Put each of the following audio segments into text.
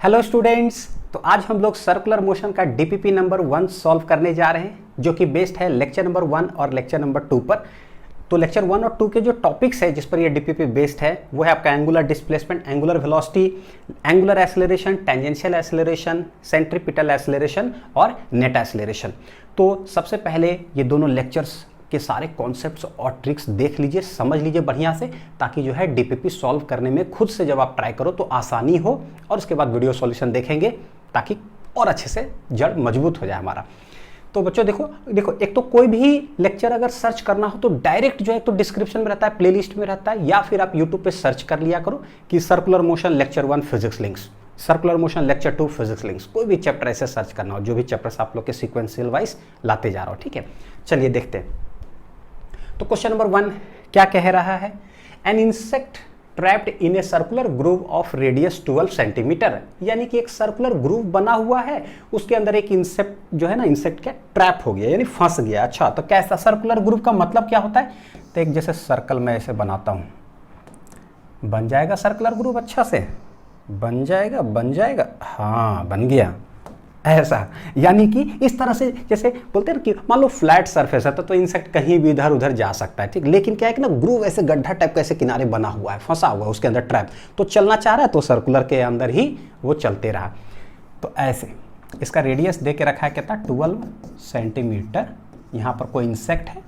Hello students. तो आज हम लोग सर्कुलर मोशन का डीपीपी नंबर 1 सॉल्व करने जा रहे हैं, जो कि बेस्ड है लेक्चर नंबर 1 और लेक्चर नंबर 2 पर। तो लेक्चर 1 और 2 के जो टॉपिक्स है जिस पर ये डीपीपी बेस्ड है वो है आपका angular displacement, angular velocity, angular acceleration, tangential acceleration, centripetal acceleration और नेट एक्सेलरेशन। तो सबसे पहले ये दोनों लेक्चर्स के सारे कॉन्सेप्ट्स और ट्रिक्स देख लीजिए, समझ लीजिए बढ़िया से, ताकि जो है डीपीपी सॉल्व करने में खुद से जब आप ट्राई करो तो आसानी हो। और उसके बाद वीडियो सॉल्यूशन देखेंगे ताकि और अच्छे से जड़ मजबूत हो जाए हमारा। तो बच्चों देखो एक तो कोई भी लेक्चर अगर सर्च करना हो तो डायरेक्ट जो है तो डिस्क्रिप्शन में रहता है, प्लेलिस्ट में रहता है, या फिर आप यूट्यूब पे सर्च कर लिया करो कि circular motion lecture 1 physics links, circular motion lecture 2 physics links. कोई भी चैप्टर ऐसे सर्च करना हो, जो भी चैप्टर्स आप लोग के सीक्वेंशियल वाइज लाते जा रहा हो। ठीक है, चलिए देखते हैं। तो क्वेश्चन नंबर 1 क्या कह रहा है? An insect trapped in a circular groove of radius 12 centimetre, यानी कि एक सर्कुलर ग्रूव बना हुआ है, उसके अंदर एक इंसेक्ट जो है ना, इंसेक्ट क्या ट्रैप हो गया यानी फंस गया। अच्छा, तो कैसा सर्कुलर ग्रूव का मतलब क्या होता है? तो एक जैसे सर्कल में ऐसे बनाता हूं, बन जाएगा सर्कुलर ग्रूव, अच्छा से बन जाएगा, हाँ बन गया ऐसा। यानी कि इस तरह से जैसे बोलते हैं ना कि मान लो फ्लैट सरफेस है तो इंसेक्ट कहीं भी इधर उधर जा सकता है, ठीक। लेकिन क्या है कि ना ग्रूव ऐसे गड्ढा टाइप का ऐसे किनारे बना हुआ है, फंसा हुआ है उसके अंदर ट्रैप, तो चलना चाह रहा है तो सर्कुलर के अंदर ही वो चलते रहा। तो ऐसे इसका रेडियस दे के रखा है कितना, 12 सेंटीमीटर। यहाँ पर कोई इंसेक्ट है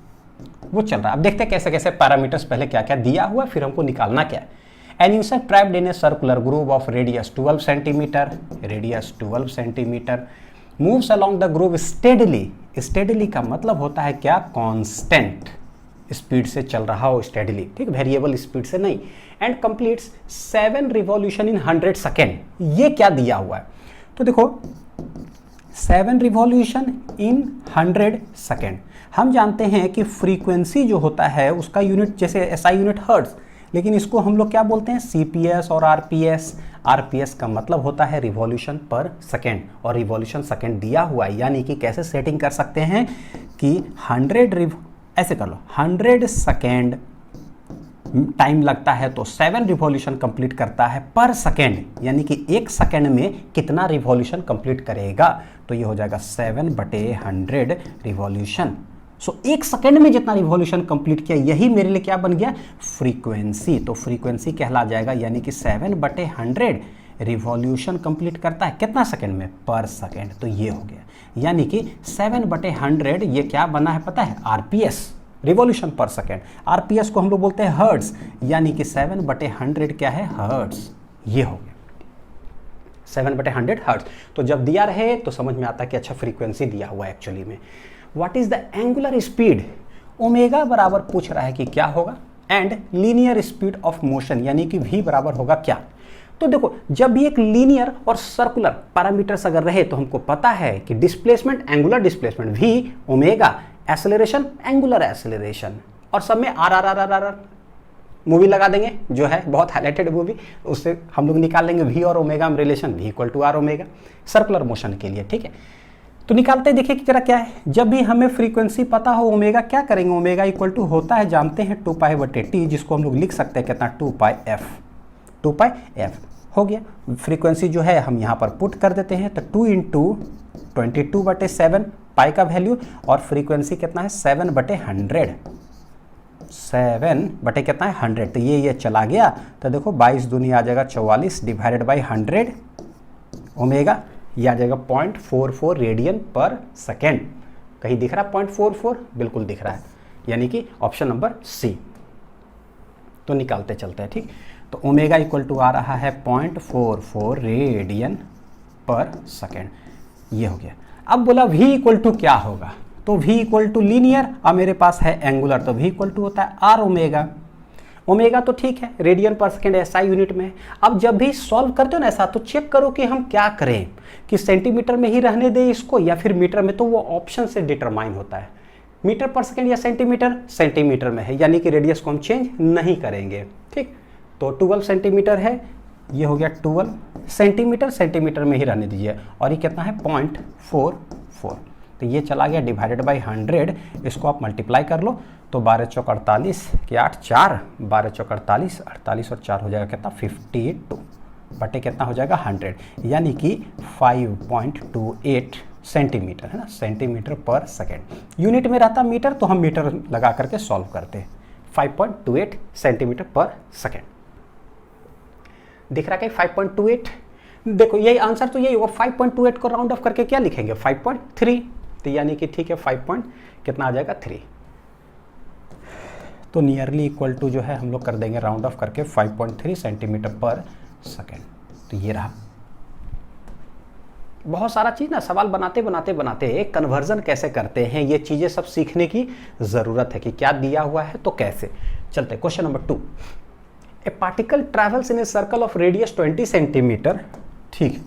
वो चल रहा है। अब देखते हैं कैसे कैसे पैरामीटर्स पहले क्या क्या दिया हुआ, फिर हमको निकालना क्या है। An insect trapped in a circular groove of radius 12 centimeter, radius 12 centimeter, moves along the groove steadily. Steadily का मतलब होता है क्या? Constant स्पीड से चल रहा हो, steadily, ठीक, वेरिएबल स्पीड से नहीं। And completes 7 revolution in 100 second. ये क्या दिया हुआ है? तो देखो 7 रिवॉल्यूशन इन 100 सेकेंड। हम जानते हैं कि फ्रीक्वेंसी जो होता है उसका यूनिट जैसे एसआई यूनिट हर्ट्ज, लेकिन इसको हम लोग क्या बोलते हैं? सीपीएस और आरपीएस। आरपीएस का मतलब होता है रिवॉल्यूशन पर सेकेंड, और रिवॉल्यूशन सेकेंड दिया हुआ है, यानी कि कैसे सेटिंग कर सकते हैं कि 100 ऐसे कर लो, 100 सेकेंड टाइम लगता है तो 7 रिवॉल्यूशन कंप्लीट करता है पर सेकेंड, यानी कि 1 सेकेंड में कितना रिवॉल्यूशन कंप्लीट करेगा? तो ये हो जाएगा 7/100 रिवॉल्यूशन। सो 1 सेकेंड में जितना रिवॉल्यूशन कंप्लीट किया, यही मेरे लिए क्या बन गया? फ्रीक्वेंसी। तो फ्रीक्वेंसी कहला जाएगा, यानी कि 7/100 रिवॉल्यूशन कंप्लीट करता है कितना सेकेंड में? पर सेकेंड। तो ये हो गया, यानी कि 7/100 ये क्या बना है पता है? आरपीएस, रिवॉल्यूशन पर सेकेंड। आरपीएस को हम लोग बोलते हैं हर्ट्ज, यानी कि 7/100 क्या है? हर्ट्ज। ये हो गया 7/100 हर्ट्ज। तो जब दिया रहे तो समझ में आता है कि अच्छा फ्रीक्वेंसी दिया हुआ है एक्चुअली में। What is the angular speed? Omega बराबर पूछ रहा है कि क्या होगा, and linear speed of motion, यानी कि v बराबर होगा क्या? तो देखो जब भी एक लीनियर और सर्कुलर पैरामीटर्स अगर रहे तो हमको पता है कि displacement angular displacement v, omega, acceleration angular acceleration, और सब में R R R R R movie लगा देंगे, जो है बहुत हाईलाइटेड मूवी, उससे हम लोग निकाल लेंगे v और ओमेगा में relation, v equal to are omega circular motion के लिए, ठीक है। तो निकालते देखिए कि जरा क्या है। जब भी हमें फ्रीक्वेंसी पता हो, ओमेगा क्या करेंगे? ओमेगा इक्वल टू होता है, जानते हैं 2π/t, जिसको हम लोग लिख सकते हैं कितना? 2πf। 2πf हो गया। फ्रीक्वेंसी जो है हम यहाँ पर पुट कर देते हैं, तो 2 × 22/7 पाई का वैल्यू, और फ्रीक्वेंसी कितना है? 7/100। 7 कितना है? 100। तो ये चला गया, तो देखो 22 दूनी आ जाएगा 44 डिवाइडेड बाई 100 ओमेगा, ये आ जाएगा 0.44 रेडियन पर सेकेंड। कहीं दिख रहा है 0.44? बिल्कुल दिख रहा है, यानी कि ऑप्शन नंबर सी। तो निकालते चलते हैं, ठीक। तो ओमेगा इक्वल टू आ रहा है 0.44 रेडियन पर सेकेंड, ये हो गया। अब बोला v इक्वल टू क्या होगा? तो v इक्वल टू लीनियर, अब मेरे पास है एंगुलर, तो v इक्वल टू होता है आर ओमेगा। ओमेगा तो ठीक है, रेडियन पर सेकेंड एसआई यूनिट में है। अब जब भी सॉल्व करते हो ना ऐसा, तो चेक करो कि हम क्या करें, कि सेंटीमीटर में ही रहने दें इसको या फिर मीटर में। तो वो ऑप्शन से डिटरमाइन होता है, मीटर पर सेकेंड या सेंटीमीटर। सेंटीमीटर में है, यानी कि रेडियस को हम चेंज नहीं करेंगे, ठीक। तो 12 सेंटीमीटर है, ये हो गया 12 सेंटीमीटर, सेंटीमीटर में ही रहने दीजिए। और ये कितना है? 0.44। तो ये चला गया डिवाइडेड बाई 100, इसको आप मल्टीप्लाई कर लो, तो 12 चौक 48 के 8 4, 12 चौक 48, 48 और 4 हो जाएगा कितना? 52 बटे कितना हो जाएगा 100, यानी कि 5.28 सेंटीमीटर, है ना, सेंटीमीटर पर सेकेंड। यूनिट में रहता मीटर तो हम मीटर लगा करके सॉल्व करते हैं। 5.28 सेंटीमीटर पर सेकेंड दिख रहा है कि 5.28, देखो यही आंसर तो यही होगा। 5.28 को राउंड ऑफ करके क्या लिखेंगे 5.3, तो यानी कि ठीक है 5 कितना आ जाएगा 3, तो नियरली इक्वल टू जो है हम लोग कर देंगे राउंड ऑफ करके 5.3 सेंटीमीटर पर सेकेंड। तो ये रहा। बहुत सारा चीज़ ना सवाल बनाते एक कन्वर्जन कैसे करते हैं, ये चीज़ें सब सीखने की ज़रूरत है कि क्या दिया हुआ है तो कैसे। चलते question number 2। A particle travels in a circle of radius 20 centimetre, ठीक,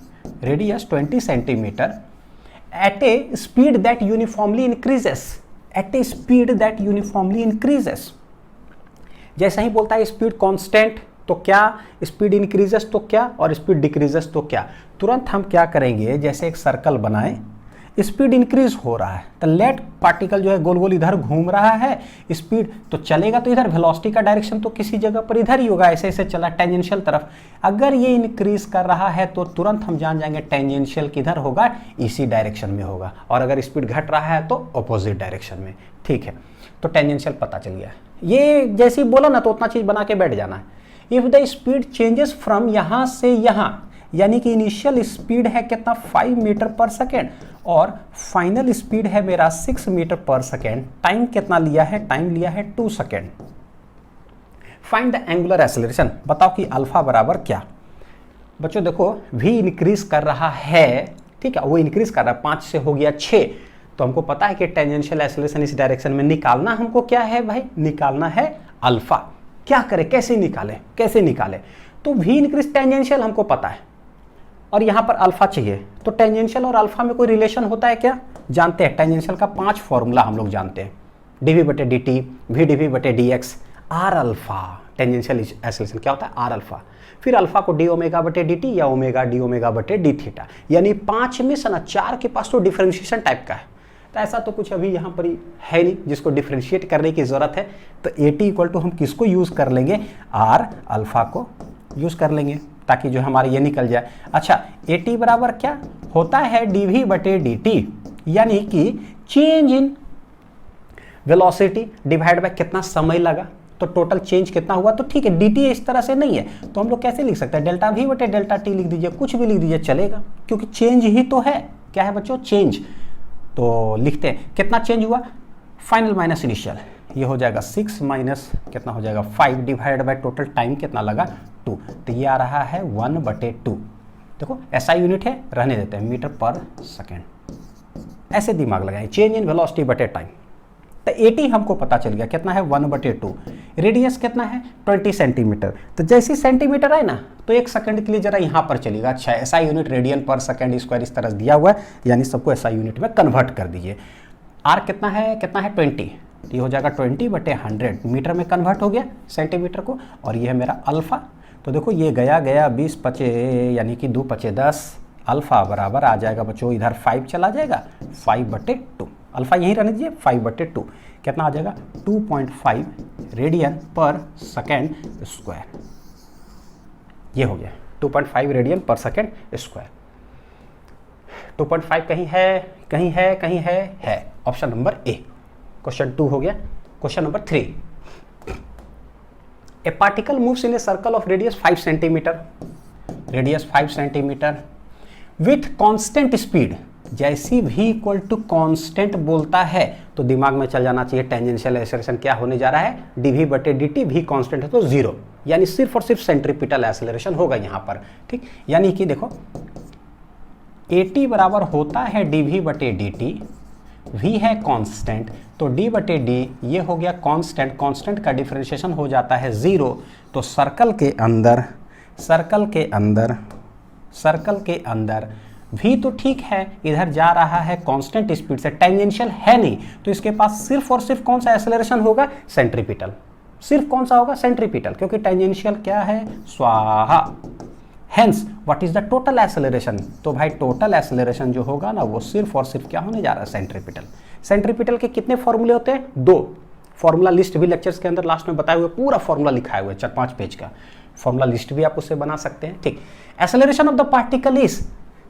radius 20 centimetre at a speed that uniformly increases, at a speed that uniformly increases. जैसा ही बोलता है स्पीड कांस्टेंट तो क्या, स्पीड इंक्रीजेस तो क्या, और स्पीड डिक्रीजेस तो क्या। तुरंत हम क्या करेंगे, जैसे एक सर्कल बनाए, स्पीड इंक्रीज हो रहा है तो लेट पार्टिकल जो है गोल गोल इधर घूम रहा है, स्पीड तो चलेगा तो इधर, वेलोसिटी का डायरेक्शन तो किसी जगह पर इधर ही होगा, ऐसे ऐसे चला टेंजेंशियल तरफ। अगर ये इंक्रीज कर रहा है तो तुरंत हम जान जाएंगे टेंजेंशियल किधर होगा, इसी डायरेक्शन में होगा, और अगर स्पीड घट रहा है तो अपोजिट डायरेक्शन में। ठीक है, तो टेंजेंशियल पता चल गया। ये जैसे ही बोला ना तो उतना चीज बना के बैठ जाना है। If the speed changes from यहां से यहां, यानी कि इनिशियल स्पीड है कितना 5 मीटर पर सेकेंड और फाइनल स्पीड है मेरा 6 मीटर पर सेकेंड। टाइम कितना लिया है, टाइम लिया है 2 second. Find the angular acceleration, बताओ कि अल्फा बराबर क्या। बच्चों देखो v इंक्रीज कर रहा है, ठीक है, वो इंक्रीज कर रहा है, 5 से हो गया 6, तो हमको पता है कि टेंजेंशियल एक्सेलरेशन इस डायरेक्शन में निकालना हमको क्या है भाई, निकालना है अल्फा। क्या करें, कैसे निकाले, तो v इंक्रीज टेंजेंशियल हमको पता है और यहां पर अल्फा चाहिए, तो टेंजेंशियल और अल्फा में कोई रिलेशन होता है क्या, जानते हैं। टेंजेंशियल का 5 फॉर्मूला हम लोग जानते हैं, dv/dt, vdv/dx, r alpha. Tangential acceleration क्या होता है, r अल्फा। फिर अल्फा को d/dt या ओमेगा d/d थीटा, यानी 5 में से ना 4 के पास तो डिफरेंशिएशन टाइप का है, तो ऐसा तो कुछ अभी यहाँ पर है नहीं जिसको डिफरेंशिएट करने की जरूरत है। तो AT इक्वल टू हम किसको यूज कर लेंगे, r अल्फा को यूज कर लेंगे ताकि जो हमारे ये निकल जाए। अच्छा AT बराबर क्या होता है, dv/dt, यानी कि change in velocity divide by कितना समय लगा, तो टोटल चेंज कितना हुआ। तो ठीक है, dt इस तरह से नहीं है तो हम लोग कैसे लिख सकते हैं, डेल्टा v/डेल्टा t लिख दीजिए, कुछ भी लिख दीजिए चलेगा, क्योंकि चेंज ही तो है। क्या है बच्चों, चेंज। तो लिखते हैं कितना चेंज हुआ, फाइनल माइनस इनिशियल, ये हो जाएगा 6 माइनस कितना हो जाएगा 5 डिवाइड बाय टोटल टाइम कितना लगा 2, तो ये आ रहा है 1/2। देखो SI यूनिट है, रहने देते हैं, मीटर पर सेकेंड। ऐसे दिमाग लगाएं, चेंज इन वेलोसिटी बटे टाइम। तो AT हमको पता चल गया कितना है 1/2, रेडियस कितना है 20 सेंटीमीटर। तो जैसे सेंटीमीटर है ना तो 1 सेकंड के लिए जरा यहाँ पर चलेगा। अच्छा SI यूनिट रेडियन पर सेकंड स्क्वायर इस तरह दिया हुआ है, यानी सबको SI यूनिट में कन्वर्ट कर दीजिए। R कितना है 20, तो ये हो जाएगा 20/100, मीटर में कन्वर्ट हो गया सेंटीमीटर को, और ये है मेरा अल्फा। तो देखो ये गया 20×5 यानी कि 2×5 10, अल्फा बराबर आ जाएगा बच्चों, इधर 5 चला जाएगा 5/2, अल्फा यहीं रहने दीजिए 5/2, कितना आ जाएगा 2.5 रेडियन पर सेकेंड स्क्वायर। ये हो गया 2.5 रेडियन पर सेकेंड स्क्वायर। 2.5 कहीं है ऑप्शन नंबर ए। क्वेश्चन 2 हो गया। Question number 3, A particle moves in a circle of radius 5 centimetre, radius 5 centimetre with constant speed. जैसी v इक्वल टू कांस्टेंट बोलता है तो दिमाग में चल जाना चाहिए टेंजेंशियल एक्सेलरेशन क्या होने जा रहा है, dv/dt, v कांस्टेंट है तो 0, यानी सिर्फ और सिर्फ सेंट्रीपिटल एक्सेलरेशन होगा यहाँ पर। ठीक, यानी कि देखो AT बराबर होता है dv/dt, v है कांस्टेंट तो d/d ये हो गया कांस्टेंट, कांस्टेंट का डिफरेंशिएशन हो जाता है 0। तो सर्कल के अंदर v तो ठीक है इधर जा रहा है कांस्टेंट स्पीड से, टेंजेंशियल है नहीं, तो इसके पास सिर्फ और सिर्फ कौन सा एक्सेलरेशन होगा, सेंट्रीपिटल। सिर्फ कौन सा होगा, सेंट्रीपिटल, क्योंकि टेंजेंशियल क्या है, स्वाहा। Hence what is the total acceleration, तो भाई टोटल एक्सेलरेशन जो होगा ना वो सिर्फ और सिर्फ क्या होने जा रहा है, सेंट्रीपिटल। सेंट्रीपिटल के कितने फॉर्मूले होते हैं, 2 फॉर्मूला लिस्ट भी लेक्चर्स के अंदर लास्ट में बताए हुए, पूरा फॉर्मूला लिखा हुआ है 4-5 पेज का। फॉर्मूला लिस्ट भी आप उससे बना सकते हैं। ठीक, acceleration of the particle is,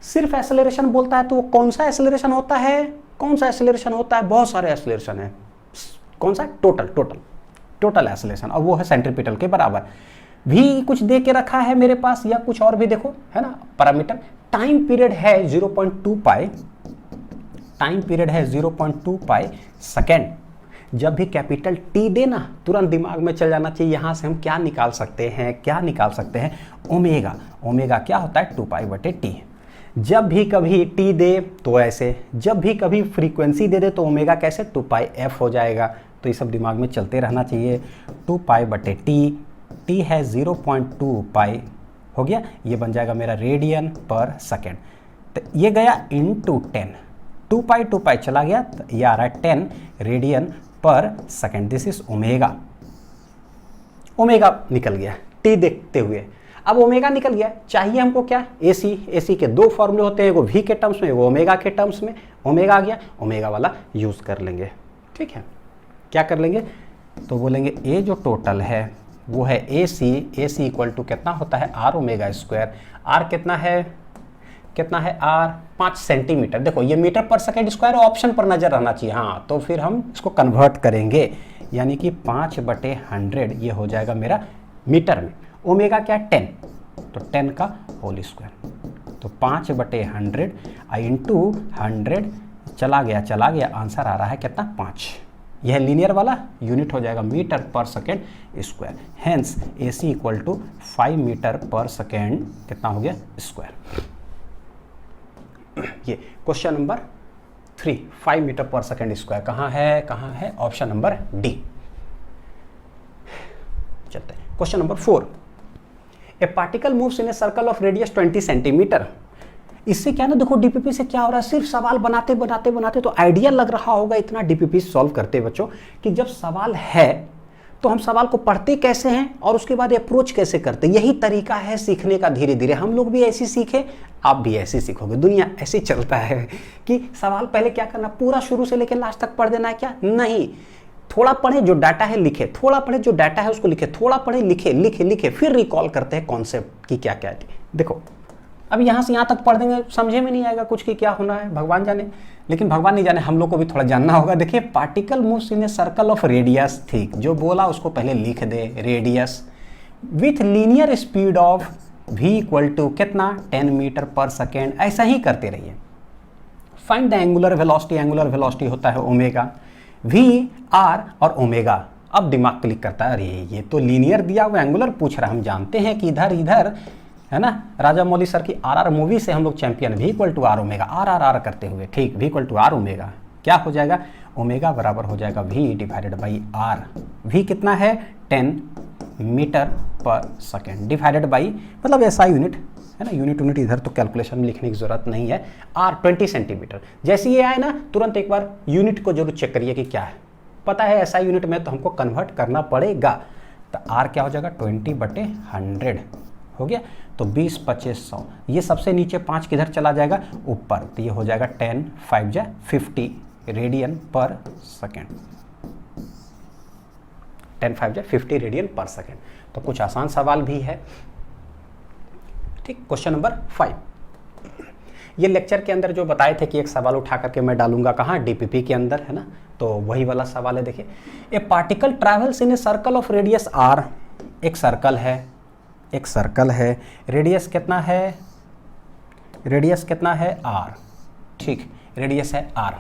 सिर्फ एक्सेलरेशन बोलता है तो वो कौन सा एक्सेलरेशन होता है, कौन सा एक्सेलरेशन होता है, बहुत सारे एक्सेलरेशन है, कौन सा, टोटल एक्सेलरेशन, और वो है सेंट्रीपिटल के बराबर। भी कुछ दे के रखा है मेरे पास या कुछ और भी देखो, है ना, पैरामीटर। टाइम पीरियड है 0.2 पाई, टाइम पीरियड है 0.2 पाई सेकेंड। जब भी कैपिटल टी देना तुरंत दिमाग में चल जाना चाहिए यहां से हम क्या निकाल सकते हैं, ओमेगा। ओमेगा क्या होता है, 2 पाई बटे टी। जब भी कभी टी दे तो ऐसे, जब भी कभी फ्रीक्वेंसी दे दे तो ओमेगा कैसे, 2 पाई एफ हो जाएगा। तो ये सब दिमाग में चलते रहना चाहिए। 2 पाई बटे टी, टी है 0.2 पाई, हो गया, ये बन जाएगा मेरा रेडियन पर सेकेंड। तो ये गया इनटू 10, 2 पाई चला गया, तो ये आ रहा है 10 रेडियन पर second. This is omega. Omega निकल गया टी देखते हुए। अब ओमेगा निकल गया, चाहिए हमको क्या, एसी के दो फॉर्मूले होते हैं, एगो वी के टर्म्स में, एगो ओमेगा के टर्म्स में। ओमेगा आ गया, ओमेगा वाला यूज कर लेंगे। ठीक है, क्या कर लेंगे, तो बोलेंगे ए जो टोटल है वो है एसी इक्वल टू कितना होता है, आर ओमेगा स्क्वायर। आर कितना है आर 5 सेंटीमीटर। देखो ये metre per second square option पर नजर रहना चाहिए, हाँ, तो फिर हम इसको कन्वर्ट करेंगे, यानी कि 5/100 ये हो जाएगा मेरा मीटर में। ओमेगा क्या, 10, तो 10 का होल स्क्वायर, तो 5/100 इंटू 100 चला गया, आंसर आ रहा है कितना, 5। यह लीनियर वाला यूनिट हो जाएगा metre per second square. Hence AC equal to 5 metre per second कितना हो गया, स्क्वायर। ये question number 3, 5 metre per second square कहाँ है, ऑप्शन नंबर डी। चलते हैं question number 4। A particle moves in a circle of radius 20 centimetre. इससे क्या ना, देखो डीपीपी से क्या हो रहा है, सिर्फ सवाल बनाते तो आइडिया लग रहा होगा इतना डीपीपी सॉल्व करते बच्चों, कि जब सवाल है तो हम सवाल को पढ़ते कैसे हैं और उसके बाद अप्रोच कैसे करते। यही तरीका है सीखने का, धीरे धीरे हम लोग भी ऐसे सीखे, आप भी ऐसे सीखोगे। दुनिया ऐसे चलता है कि सवाल पहले क्या करना, पूरा शुरू से लेकर लास्ट तक पढ़ देना है क्या, नहीं, थोड़ा पढ़े जो डाटा है लिखे, थोड़ा पढ़े जो डाटा है उसको लिखे, थोड़ा पढ़े लिखे, फिर रिकॉल करते हैं कॉन्सेप्ट की क्या क्या है। देखो अब यहाँ से यहाँ तक पढ़ देंगे, समझे में नहीं आएगा कुछ कि क्या होना है, भगवान जाने, लेकिन भगवान नहीं जाने, हम लोग को भी थोड़ा जानना होगा। देखिए particle moves in a circle of radius, ठीक, जो बोला उसको पहले लिख दे, radius with linear speed of v equal to कितना, 10 मीटर पर सेकेंड। ऐसा ही करते रहिए। फाइंड द एंगुलर वेलोसिटी होता है ओमेगा, v r और ओमेगा। अब दिमाग क्लिक करता है, अरे ये तो लीनियर दिया हुआ, एंगुलर पूछ रहा है। हम जानते हैं कि इधर है ना, राजा मौली सर की आरआर मूवी से हम लोग champion, v equal to are omega, r करते हुए, ठीक, v equal to are omega क्या हो जाएगा, ओमेगा बराबर हो जाएगा v divided by r. v कितना है, 10 metre per second divided by, मतलब ऐसा यूनिट है ना, यूनिट इधर तो कैलकुलेशन में लिखने की जरूरत नहीं है। r 20 centimetre. जैसे ये आए ना तुरंत एक बार यूनिट को जरूर चेक करिए कि क्या है, पता है ऐसा यूनिट में तो हमको कन्वर्ट करना पड़ेगा। तो r क्या हो जाएगा, 20/100 हो गया, तो 20 25 100, ये सबसे नीचे 5 किधर चला जाएगा, ऊपर, तो ये हो जाएगा 10 5 जा 50 रेडियन पर सेकेंड, 10 5 जा 50 रेडियन पर सेकेंड। तो कुछ आसान सवाल भी है। ठीक, क्वेश्चन नंबर 5। ये लेक्चर के अंदर जो बताए थे कि एक सवाल उठा करके मैं डालूंगा कहाँ, डीपीपी के अंदर, है ना, तो वही वाला सवाल है। देखिए, ए particle travels in a circle of radius r। एक सर्कल है, रेडियस कितना है, r, ठीक, रेडियस है r।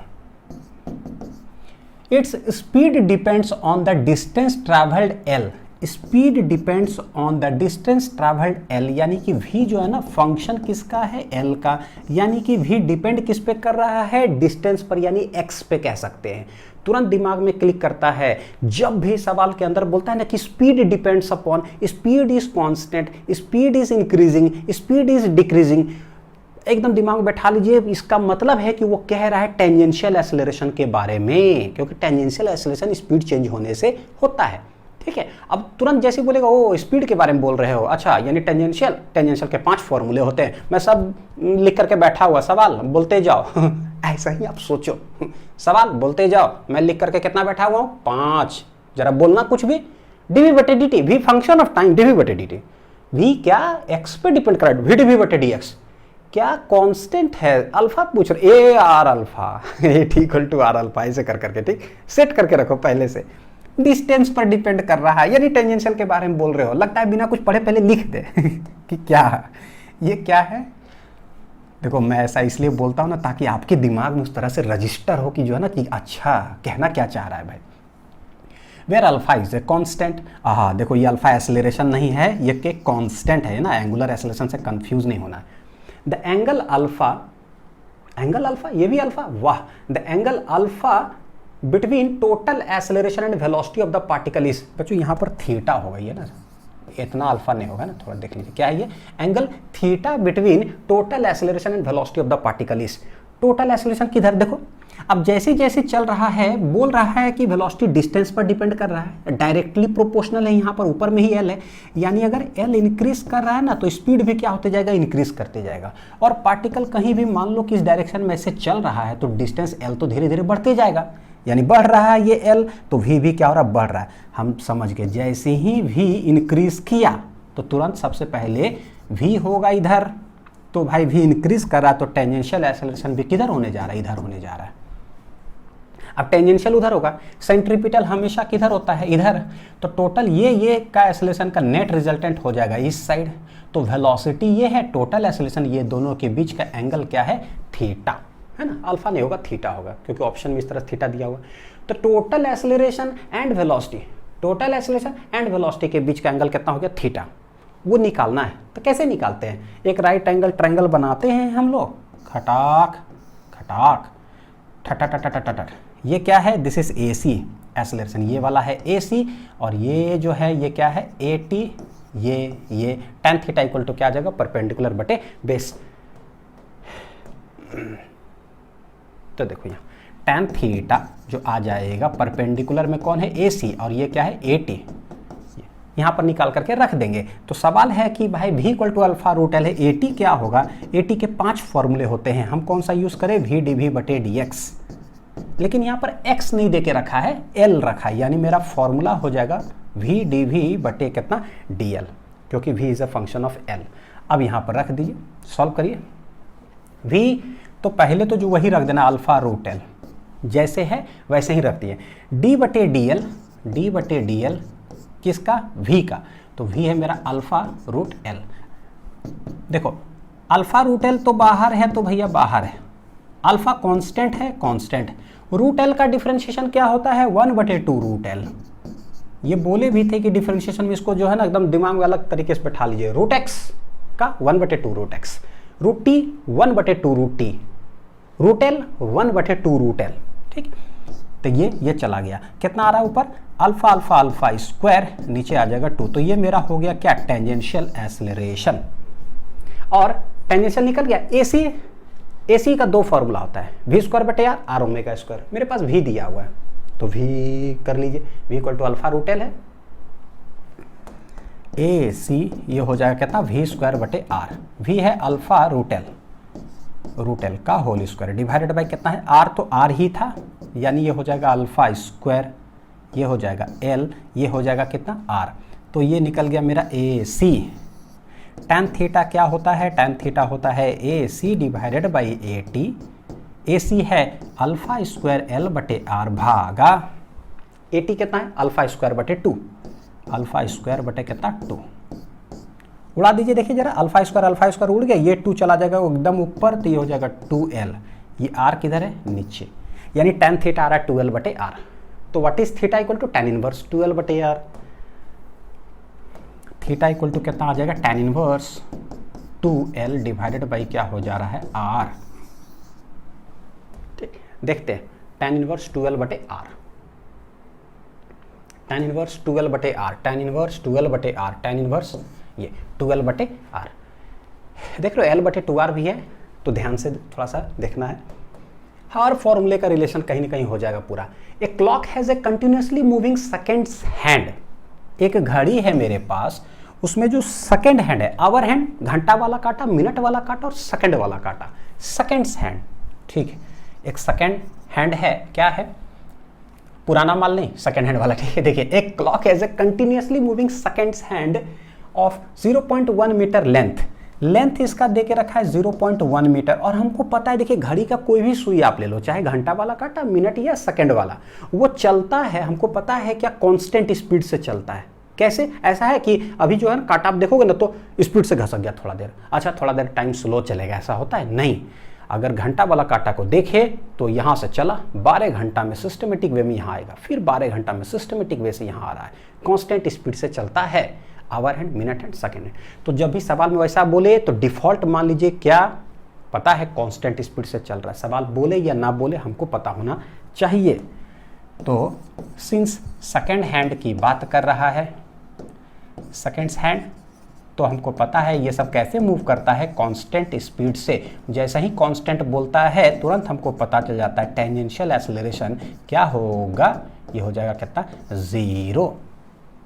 Its speed depends on the distance travelled l। Speed depends on the distance travelled l, यानी कि v जो है ना, फंक्शन किसका है, l का, यानी कि v डिपेंड किस पे कर रहा है, डिस्टेंस पर, यानी x पे कह सकते हैं। तुरंत दिमाग में क्लिक करता है जब भी सवाल के अंदर बोलता है ना कि speed depends upon, speed is constant, speed is increasing, speed is decreasing, एकदम दिमाग में बैठा लीजिए। इसका मतलब है कि वो कह रहा है टेंजेंशियल एक्सेलरेशन के बारे में, क्योंकि टेंजेंशियल एक्सेलरेशन स्पीड चेंज होने से होता है। ठीक है, अब तुरंत जैसे बोलेगा ओ स्पीड के बारे में बोल रहे हो, अच्छा यानी टेंजेंशियल के 5 फॉर्मूले होते हैं, मैं सब लिख करके बैठा हुआ, सवाल बोलते जाओ ऐसा ही आप सोचो, सवाल बोलते जाओ, मैं लिख करके कितना बैठा हुआ हूँ, 5, जरा बोलना कुछ भी, dv/dt, v function of time, dv/dt, v क्या x पे डिपेंड कर रहा है, वी dv बटे dx क्या कांस्टेंट है, अल्फा पूछ रहे, a r alpha a equal to are alpha, ऐसे कर करके ठीक सेट करके रखो पहले से। डिस्टेंस पर डिपेंड कर रहा है, यानी टेंजेंशियल के बारे में बोल रहे हो, लगता है बिना कुछ पढ़े पहले लिख दे कि क्या ये क्या है। देखो मैं ऐसा इसलिए बोलता हूँ ना ताकि आपके दिमाग में उस तरह से रजिस्टर हो कि जो है ना कि अच्छा कहना क्या चाह रहा है भाई। Where alpha is a constant, देखो ये अल्फा एक्सेलरेशन नहीं है, ये के कांस्टेंट है ना, एंगुलर एक्सेलरेशन से कंफ्यूज नहीं होना है। द एंगल अल्फा ये भी अल्फा, वाह, the angle alpha between total acceleration and velocity of the particle is, बच्चों यहाँ पर थीटा होगा ये ना, इतना अल्फा नहीं होगा ना, थोड़ा देख लीजिए क्या है ये, angle theta between total acceleration and velocity of the particle is. Total acceleration किधर देखो, अब जैसे जैसे चल रहा है बोल रहा है कि वेलोसिटी डिस्टेंस पर डिपेंड कर रहा है, डायरेक्टली प्रोपोर्शनल है, यहाँ पर ऊपर में ही एल है, यानी अगर एल इंक्रीज कर रहा है ना तो स्पीड भी क्या होते जाएगा, इंक्रीज करते जाएगा। और पार्टिकल कहीं भी मान लो किस डायरेक्शन में से चल रहा है तो डिस्टेंस एल तो धीरे धीरे बढ़ते जाएगा, यानी बढ़ रहा है ये एल तो वी भी क्या हो रहा है, बढ़ रहा है। हम समझ गए, जैसे ही वी इंक्रीज किया तो तुरंत सबसे पहले वी होगा इधर, तो भाई वी इंक्रीज कर रहा है तो टेंजेंशियल एक्सेलरेशन भी किधर होने जा रहा है, इधर होने जा रहा है। अब टेंजेंशियल उधर होगा, सेंट्रीपिटल हमेशा किधर होता है, इधर, तो टोटल ये का एक्सेलरेशन का नेट रिजल्टेंट हो जाएगा इस साइड, तो वेलोसिटी ये है, टोटल एक्सेलरेशन ये दोनों के बीच का एंगल क्या है, थीटा है ना, अल्फा नहीं होगा थीटा होगा क्योंकि ऑप्शन में इस तरह थीटा दिया हुआ। तो total acceleration and velocity, total acceleration and velocity के बीच का एंगल कितना हो गया, थीटा, वो निकालना है। तो कैसे निकालते हैं, एक राइट एंगल ट्रायंगल बनाते हैं हम लोग, खटाक खटाक ठट, ये क्या है, this is a c acceleration, ये वाला है ए सी, और ये जो है ये क्या है ए टी, ये tan थीटा इक्वल टू क्या आ जाएगा, परपेंडिकुलर बटे बेस। तो देखो यहाँ tan थीटा जो आ जाएगा परपेंडिकुलर में कौन है, ए सी, और ये क्या है ए टी, यहाँ पर निकाल करके रख देंगे। तो सवाल है कि भाई v equal to alpha root l है, ए टी क्या होगा, ए टी के 5 फॉर्मूले होते हैं, हम कौन सा यूज़ करें, वी डी वी बटे डी एक्स, लेकिन यहाँ पर x नहीं देके रखा है, l रखा है, यानी मेरा फॉर्मूला हो जाएगा वी डी वी बटे कितना, डी एल, क्योंकि v is a function of l। अब यहाँ पर रख दीजिए, सॉल्व करिए, v तो पहले तो जो वही रख देना अल्फा रूट एल, जैसे है वैसे ही रख दिए, d बटे डी एल किसका, v का, तो v है मेरा अल्फा रूट एल। देखो अल्फा रूट एल तो बाहर है तो भैया बाहर है, अल्फा कांस्टेंट है, कांस्टेंट, रूट एल का डिफरेंशिएशन क्या होता है, 1/2 रूट एल। ये बोले भी थे कि डिफरेंशिएशन में इसको जो है ना एकदम दिमाग में अलग तरीके से बैठा लीजिए, रूट एक्स का 1/2 root x, root t 1/2 root t, root l 1/2 root l, ठीक। तो ये चला गया, कितना आ रहा है ऊपर, अल्फा अल्फा अल्फा स्क्वायर, नीचे आ जाएगा 2, तो ये मेरा हो गया क्या, टेंजेंशियल एक्सेलरेशन। और टेंजेंशियल निकल गया, एसी का 2 फॉर्मूला होता है, वी स्क्वायर बटे आर, आर ओमेगा स्क्वायर, मेरे पास वी दिया हुआ है तो वी कर लीजिए, v equal to alpha root l है, ए सी ये हो जाएगा कितना, वी स्क्वायर बटे आर, वी है अल्फा रूट एल का होल स्क्वायर डिवाइडेड बाई कितना है, आर तो आर ही था, यानी ये हो जाएगा अल्फा स्क्वायर, ये हो जाएगा एल, ये हो जाएगा कितना आर, तो ये निकल गया मेरा ए सी। tan थीटा क्या होता है, tan थीटा होता है a c divided by a t, a c है अल्फा स्क्वायर एल बटे आर भागा ए टी कितना है, अल्फा स्क्वायर बटे 2, अल्फा स्क्वायर बटे कितना 2, उड़ा दीजिए, देखिए जरा, अल्फा स्क्वायर उड़ गया, ये 2 चला जाएगा एकदम ऊपर, तो ये हो जाएगा 2l, ये r किधर है, नीचे, यानी tan थीटा आ रहा है 2l बटे r, तो what is theta equal to tan inverse 2l बटे r, थीटा इक्वल टू कितना आ जाएगा, tan inverse 2l divided by क्या हो जा रहा है, r, ठीक, देखते हैं, tan इनवर्स 2l बटे r, tan इनवर्स 2l बटे r, tan इनवर्स 2l बटे r, tan इनवर्स ये 2l बटे r, देख लो l बटे 2r भी है, तो ध्यान से थोड़ा सा देखना है, हर फॉर्मूले का रिलेशन कहीं ना कहीं हो जाएगा पूरा। A clock has a continuously moving seconds hand, एक घड़ी है मेरे पास, उसमें जो सेकेंड हैंड है, आवर हैंड घंटा वाला काटा, मिनट वाला काटा और सेकेंड वाला काटा, सेकेंड्स हैंड, ठीक है, एक सेकेंड हैंड है, क्या है, पुराना माल नहीं, सेकेंड हैंड वाला, ठीक है। देखिए एक clock has a continuously moving seconds hand of 0.1 metre length इसका दे के रखा है 0.1 मीटर, और हमको पता है, देखिए घड़ी का कोई भी सुई आप ले लो, चाहे घंटा वाला काटा, मिनट या सेकंड वाला, वो चलता है, हमको पता है क्या, कांस्टेंट स्पीड से चलता है। कैसे? ऐसा है कि अभी जो है ना काटा आप देखोगे ना तो स्पीड से घसक गया थोड़ा देर, अच्छा थोड़ा देर टाइम स्लो चलेगा, ऐसा होता है? नहीं। अगर घंटा वाला काटा को देखे तो यहाँ से चला 12 घंटा में सिस्टमेटिक वे में यहाँ आएगा, फिर 12 घंटा में सिस्टमेटिक वे से यहाँ आ रहा है, कांस्टेंट स्पीड से चलता है, hour hand, minute hand, second hand. तो जब भी सवाल में वैसा बोले तो डिफॉल्ट मान लीजिए क्या पता है, कांस्टेंट स्पीड से चल रहा है। सवाल बोले या ना बोले हमको पता होना चाहिए। तो सिंस सेकेंड हैंड की बात कर रहा है, सेकेंड हैंड, तो हमको पता है ये सब कैसे मूव करता है, कांस्टेंट स्पीड से। जैसा ही कांस्टेंट बोलता है तुरंत हमको पता चल जाता है टेंजेंशियल एक्सेलरेशन क्या होगा, ये हो जाएगा कितना, 0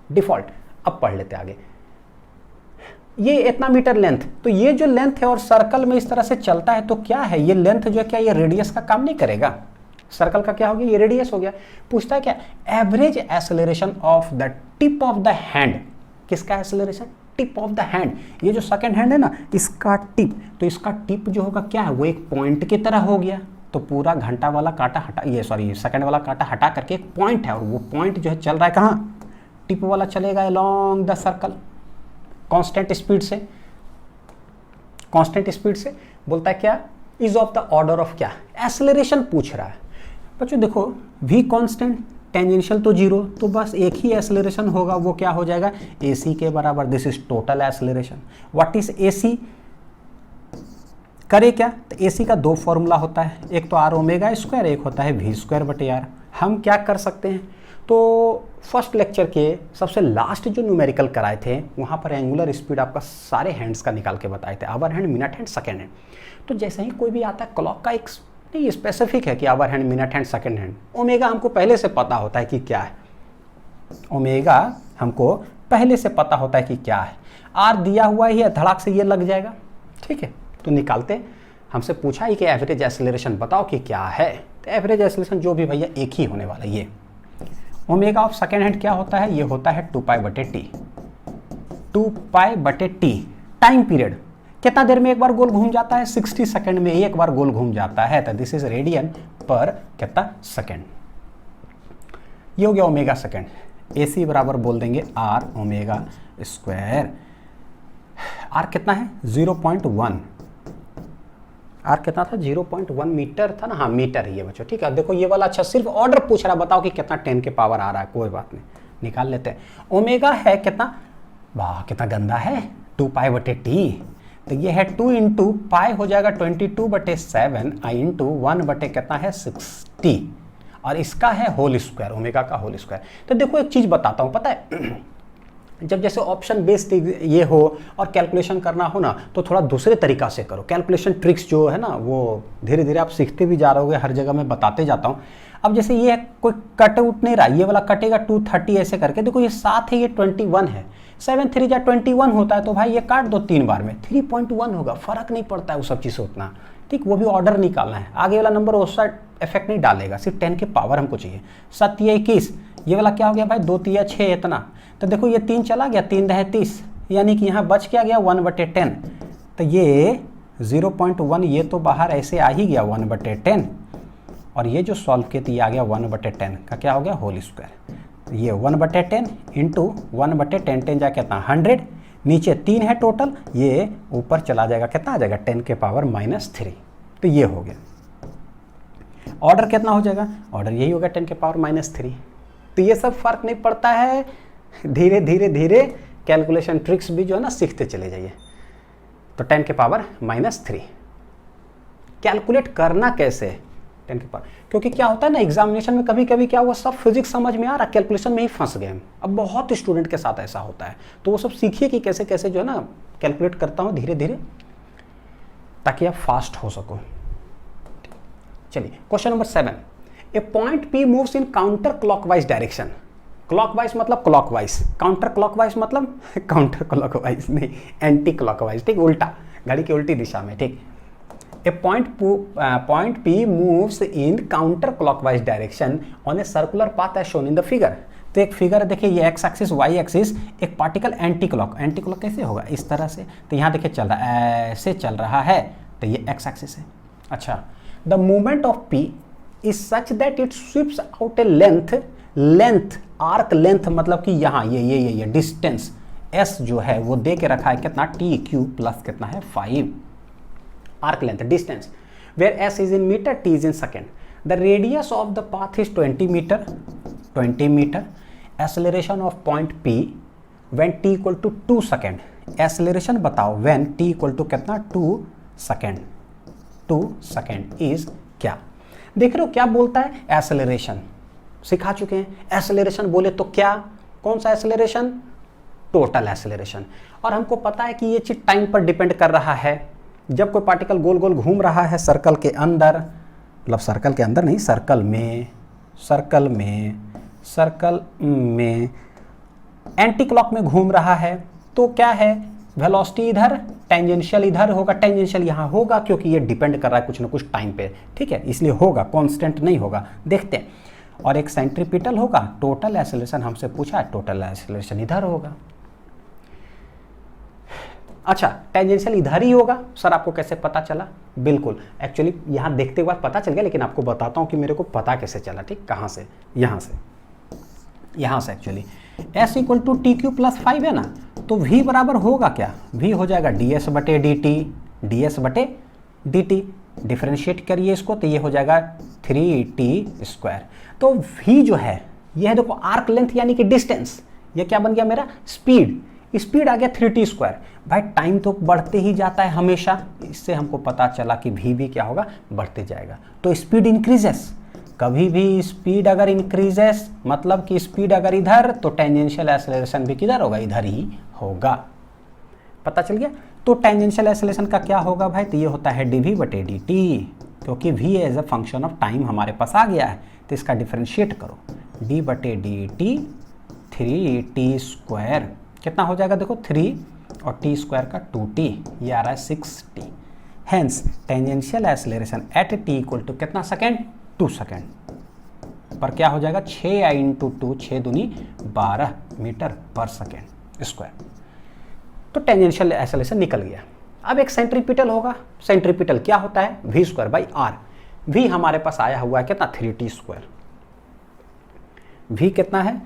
डिफॉल्ट। अब पढ़ लेते आगे। ये इतना मीटर लेंथ, तो ये जो लेंथ है और सर्कल में इस तरह से चलता है तो क्या है, ये लेंथ जो है क्या ये रेडियस का काम नहीं करेगा, सर्कल का क्या हो गया, ये रेडियस हो गया। पूछता है क्या, average acceleration of the tip of the hand, किसका acceleration, tip of the hand, ये जो सेकंड हैंड है ना इसका टिप, तो इसका टिप जो होगा क्या है, वो एक पॉइंट की तरह हो गया। तो पूरा घंटा वाला काटा हटा, ये सॉरी सेकंड वाला काटा हटा करके एक पॉइंट है, और वो पॉइंट जो है चल रहा है कहाँ, टिप वाला चलेगा along the circle constant speed से। कांस्टेंट स्पीड से बोलता है क्या, is of the order of क्या, एक्सेलरेशन पूछ रहा है। बच्चों देखो v कांस्टेंट, टेंजेंशियल तो 0, तो बस एक ही एक्सेलरेशन होगा, वो क्या हो जाएगा, ac के बराबर। This is total acceleration. What is ac, करे क्या, तो ac का 2 फॉर्मूला होता है, एक तो r ओमेगा स्क्वायर, एक होता है v स्क्वायर बटे r। हम क्या कर सकते हैं, तो फर्स्ट लेक्चर के सबसे लास्ट जो न्यूमेरिकल कराए थे वहाँ पर एंगुलर स्पीड आपका सारे हैंड्स का निकाल के बताए थे, hour hand, minute hand, second hand. तो जैसे ही कोई भी आता है क्लॉक का एक नहीं स्पेसिफिक है कि hour hand, minute hand, second hand. Omega हमको पहले से पता होता है कि क्या है, ओमेगा हमको पहले से पता होता है कि क्या है, आर दिया हुआ ही है, धड़ाक से ये लग जाएगा, ठीक है। तो निकालते, हमसे पूछा ही कि एवरेज एक्सेलरेशन बताओ कि क्या है, तो एवरेज एक्सेलरेशन जो भी भैया एक ही होने वाला है, ये ओमेगा ऑफ सेकेंड हैंड क्या होता है, ये होता है 2 पाई बटे टी, 2 पाई बटे टी। टाइम पीरियड कितना देर में एक बार गोल घूम जाता है, 60 सेकंड में एक बार गोल घूम जाता है, तो दिस इज रेडियन पर कितना सेकंड। ये हो गया ओमेगा सेकंड। AC बराबर बोल देंगे R ओमेगा स्क्वायर। R कितना है, 0.1, R कितना था, 0.1 मीटर था ना, हाँ मीटर ही है बच्चों, ठीक है। देखो ये वाला अच्छा सिर्फ ऑर्डर पूछ रहा है, बताओ कि कितना 10 के पावर आ रहा है, कोई बात नहीं निकाल लेते हैं। ओमेगा है कितना, वाह कितना गंदा है, 2 पाई बटे टी, तो ये है 2 इंटू पाई हो जाएगा 22/7 आई इंटू 1 बटे कितना है 60, और इसका है होल स्क्वायर, ओमेगा का होल स्क्वायर। तो देखो एक चीज़ बताता हूँ, पता है जब जैसे ऑप्शन बेस्ड ये हो और कैलकुलेशन करना हो ना, तो थोड़ा दूसरे तरीका से करो। कैलकुलेशन ट्रिक्स जो है ना वो धीरे धीरे आप सीखते भी जा रहोगे, हर जगह मैं बताते जाता हूँ। अब जैसे ये कोई कट उठ नहीं रहा, ये वाला कटेगा 230 ऐसे करके, देखो ये 7 है, ये 21 है, 7 3 जा 21 होता है, तो भाई ये काट दो 3 बार में, 3.1 होगा, फर्क नहीं पड़ता है वो सब चीज़ से उतना, ठीक। वो भी ऑर्डर निकालना है, आगे वाला नंबर उसका इफेक्ट नहीं डालेगा, सिर्फ 10 के पावर हमको चाहिए। 7 या 21, ये वाला क्या हो गया भाई, 2 3 6 इतना, तो देखो ये 3 चला गया, 3 रहे 30, यानी कि यहाँ बच क्या गया 1/10, तो ये 0.1 ये तो बाहर ऐसे आ ही गया 1/10, और ये जो सॉल्व किया तो ये आ गया 1/10 का क्या हो गया होल स्क्वायर। ये 1/10 इंटू 1/10, 10 जा कितना 100, नीचे 3 है टोटल, ये ऊपर चला जाएगा कितना आ जाएगा 10 के पावर -3, तो ये हो गया। ऑर्डर कितना हो जाएगा, ऑर्डर यही होगा 10 के पावर -3। तो ये सब फर्क नहीं पड़ता है, धीरे धीरे धीरे कैलकुलेशन ट्रिक्स भी जो है ना सीखते चले जाइए। तो 10 के पावर -3 कैलकुलेट करना कैसे, 10 के पावर, क्योंकि क्या होता है ना एग्जामिनेशन में कभी कभी क्या हुआ, सब फिजिक्स समझ में आ रहा, कैलकुलेशन में ही फंस गए हम। अब बहुत स्टूडेंट के साथ ऐसा होता है, तो वो सब सीखिए कि कैसे कैसे जो है ना कैलकुलेट करता हूँ धीरे धीरे, ताकि आप फास्ट हो सको। चलिए question number 7, a point P moves in counter clockwise direction. Clockwise मतलब क्लॉकवाइज, काउंटर क्लॉकवाइज मतलब काउंटर क्लॉकवाइज नहीं, एंटी क्लॉकवाइज, ठीक, उल्टा, घड़ी की उल्टी दिशा में, ठीक। A point P moves in counter clockwise direction on a circular path as shown in the figure. तो एक फिगर देखिए, ये एक्स एक्सिस वाई एक्सिस, एक पार्टिकल एंटी क्लॉक कैसे होगा, इस तरह से, तो यहाँ देखिए चल रहा है, ऐसे चल रहा है, तो ये एक्स एक्सिस है। अच्छा, the movement of P is such that it sweeps out A length arc length, मतलब कि यहाँ ये डिस्टेंस एस जो है वो दे के रखा है कितना, टी क्यू प्लस कितना है 5, arc length distance, where s is in metre, t is in second, the radius of the path is 20 metre, acceleration of point p when t equal to 2 second, acceleration बताओ when t equal to कितना 2 second is क्या। देख रहे हो क्या बोलता है, acceleration सिखा चुके हैं, एक्सेलरेशन बोले तो क्या, कौन सा एक्सेलरेशन, टोटल एक्सेलरेशन। और हमको पता है कि ये चीज टाइम पर डिपेंड कर रहा है। जब कोई पार्टिकल गोल गोल घूम रहा है सर्कल के अंदर, मतलब सर्कल के अंदर नहीं, सर्कल में एंटी क्लॉक में घूम रहा है, तो क्या है, वेलोसिटी इधर, टेंजेंशियल इधर होगा, टेंजेंशियल यहाँ होगा, क्योंकि ये डिपेंड कर रहा है कुछ ना कुछ टाइम पे, ठीक है, इसलिए होगा, कांस्टेंट नहीं होगा। देखते हैं, और एक सेंट्रीपिटल होगा, टोटल एक्सेलरेशन हमसे पूछा है, टोटल एक्सेलरेशन इधर होगा। अच्छा, टेंजेंशियल इधर ही होगा, सर आपको कैसे पता चला, बिल्कुल एक्चुअली यहाँ देखते हुए पता चल गया, लेकिन आपको बताता हूँ कि मेरे को पता कैसे चला, ठीक, कहाँ से, यहाँ से actually s equal to t cube plus 5 है ना, तो v बराबर होगा क्या, v हो जाएगा ds बटे dt, डिफ्रेंशिएट करिए इसको तो ये हो जाएगा 3t²। तो v जो है ये है देखो आर्क लेंथ यानी कि डिस्टेंस, ये क्या बन गया मेरा, स्पीड आ गया 3t²। भाई टाइम तो बढ़ते ही जाता है हमेशा, इससे हमको पता चला कि v भी क्या होगा, बढ़ते जाएगा। तो स्पीड इंक्रीजेस, कभी भी स्पीड अगर इंक्रीजेस मतलब कि स्पीड अगर इधर, तो टेंजेंशियल एक्सेलरेशन भी किधर होगा, इधर ही होगा। पता चल गया। तो टेंजेंशियल एक्सेलरेशन का क्या होगा भाई, तो ये होता है dv बटे dt, क्योंकि v as a function of time हमारे पास आ गया है, तो इसका डिफरेंशिएट करो, d बटे dt 3t², कितना हो जाएगा देखो 3 और t² का 2t, ये आ रहा है 6t। Hence tangential acceleration at t equal to कितना सेकेंड, 2 सेकेंड पर क्या हो जाएगा 6 × 2, 6 दूनी 12 मीटर पर सेकेंड स्क्वायर। तो टेंजेंशियल एक्सेलरेशन निकल गया। अब एक सेंट्रीपिटल होगा, सेंट्रीपिटल क्या होता है, v² बाई r, v हमारे पास आया हुआ है कितना 3t², v कितना है,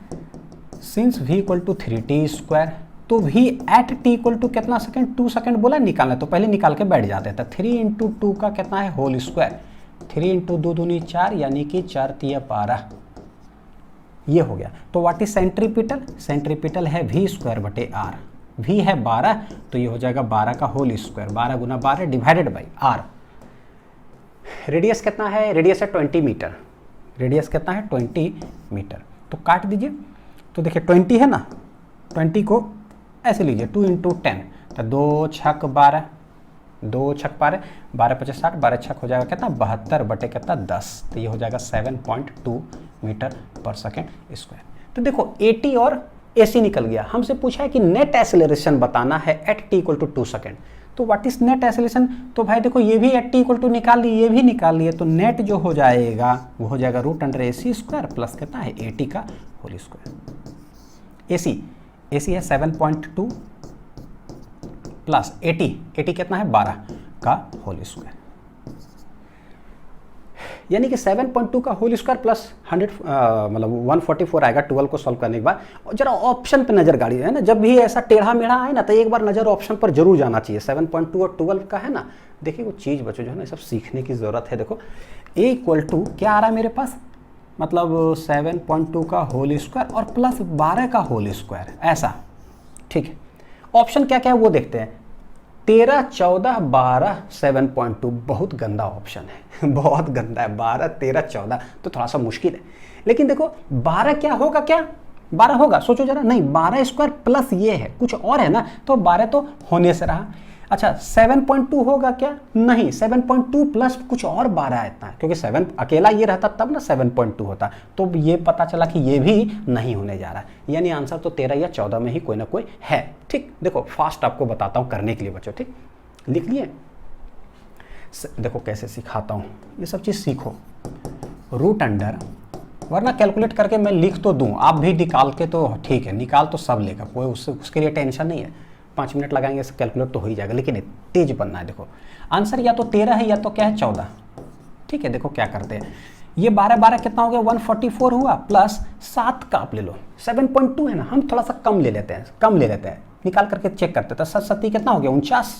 since v equal to 3t², तो v eight t equal to कितना सेकेंड, 2 सेकेंड बोला निकालना, तो पहले निकाल के बैठ जाते हैं। 3 × 2 का कितना है होल स्क्वायर, 3 × 2 दूनी 4 यानी कि 4 × 12, ये हो गया। तो व्हाट इज सेंट्रीपिटल, सेंट्रीपिटल है v² बटे r, v है 12 तो ये हो जाएगा 12 का whole square, 12 × 12 divided by r। Radius कितना है, रेडियस है 20 मीटर, रेडियस कितना है 20 मीटर, तो काट दीजिए। तो देखिए 20 है ना, 20 को ऐसे लीजिए 2 × 10, तो 2 छक 12, 2 छक 12, 12 × 5 60, 12 छक हो जाएगा कितना 72 बटे कितना 10, तो ये हो जाएगा 7.2 मीटर पर सेकेंड स्क्वायर। तो देखो 80 और AC निकल गया। हमसे पूछा है कि नेट एक्सेलरेशन बताना है at t equal to 2 second, तो व्हाट इज नेट एक्सेलरेशन, तो भाई देखो ये भी एट t इक्वल टू निकाल लिए, ये भी निकाल लिए, तो नेट जो हो जाएगा वो हो जाएगा √AC² प्लस कितना है 80 का होल स्क्वायर। AC है 7.2 प्लस 80 कितना है 12 का होल स्क्वायर, यानी कि 7.2 का होल स्क्वायर प्लस 100 मतलब 144 आएगा 12 को सॉल्व करने के बाद। और जरा ऑप्शन पे नजर गाड़ी है ना, जब भी ऐसा टेढ़ा मेढ़ा आए ना तो एक बार नजर ऑप्शन पर जरूर जाना चाहिए। 7.2 और 12 का है ना, देखिए वो चीज़ बच्चों जो है ना सब सीखने की ज़रूरत है। देखो a इक्वल टू क्या आ रहा है मेरे पास, मतलब 7.2 का होल स्क्वायर और प्लस 12 का होल स्क्वायर, ऐसा ठीक है। ऑप्शन क्या क्या है वो देखते हैं, 13, 14, 12, 7.2, बहुत गंदा ऑप्शन है बहुत गंदा है। 12, 13, 14 तो थोड़ा सा मुश्किल है, लेकिन देखो 12 क्या होगा, क्या 12 होगा, सोचो जरा, नहीं 12² प्लस ये है कुछ और है ना, तो 12 तो होने से रहा। अच्छा 7.2 होगा क्या, नहीं 7.2 प्लस कुछ और 12 इतना है, क्योंकि 7 अकेला ये रहता तब ना 7.2 होता, तो ये पता चला कि ये भी नहीं होने जा रहा है, यानी आंसर तो 13 या 14 में ही कोई ना कोई है। ठीक, देखो फास्ट आपको बताता हूँ करने के लिए बच्चों, ठीक लिख लिए, देखो कैसे सिखाता हूँ, ये सब चीज़ सीखो। √√AC² वरना कैलकुलेट करके मैं लिख तो दूं, आप भी निकाल के तो ठीक है, निकाल तो सब लेगा, कोई उसके लिए टेंशन नहीं है, 5 मिनट लगाएंगे कैलकुलेट तो हो ही जाएगा, लेकिन तेज बनना है। देखो आंसर या तो 13 है या तो क्या है 14। ठीक है, देखो क्या करते हैं, ये 12 12 कितना हो गया 144 हुआ, प्लस 7 का आप ले लो 7.2 है ना, हम थोड़ा सा कम ले लेते हैं, निकाल करके चेक करते हैं। 7 7 कितना हो गया 49,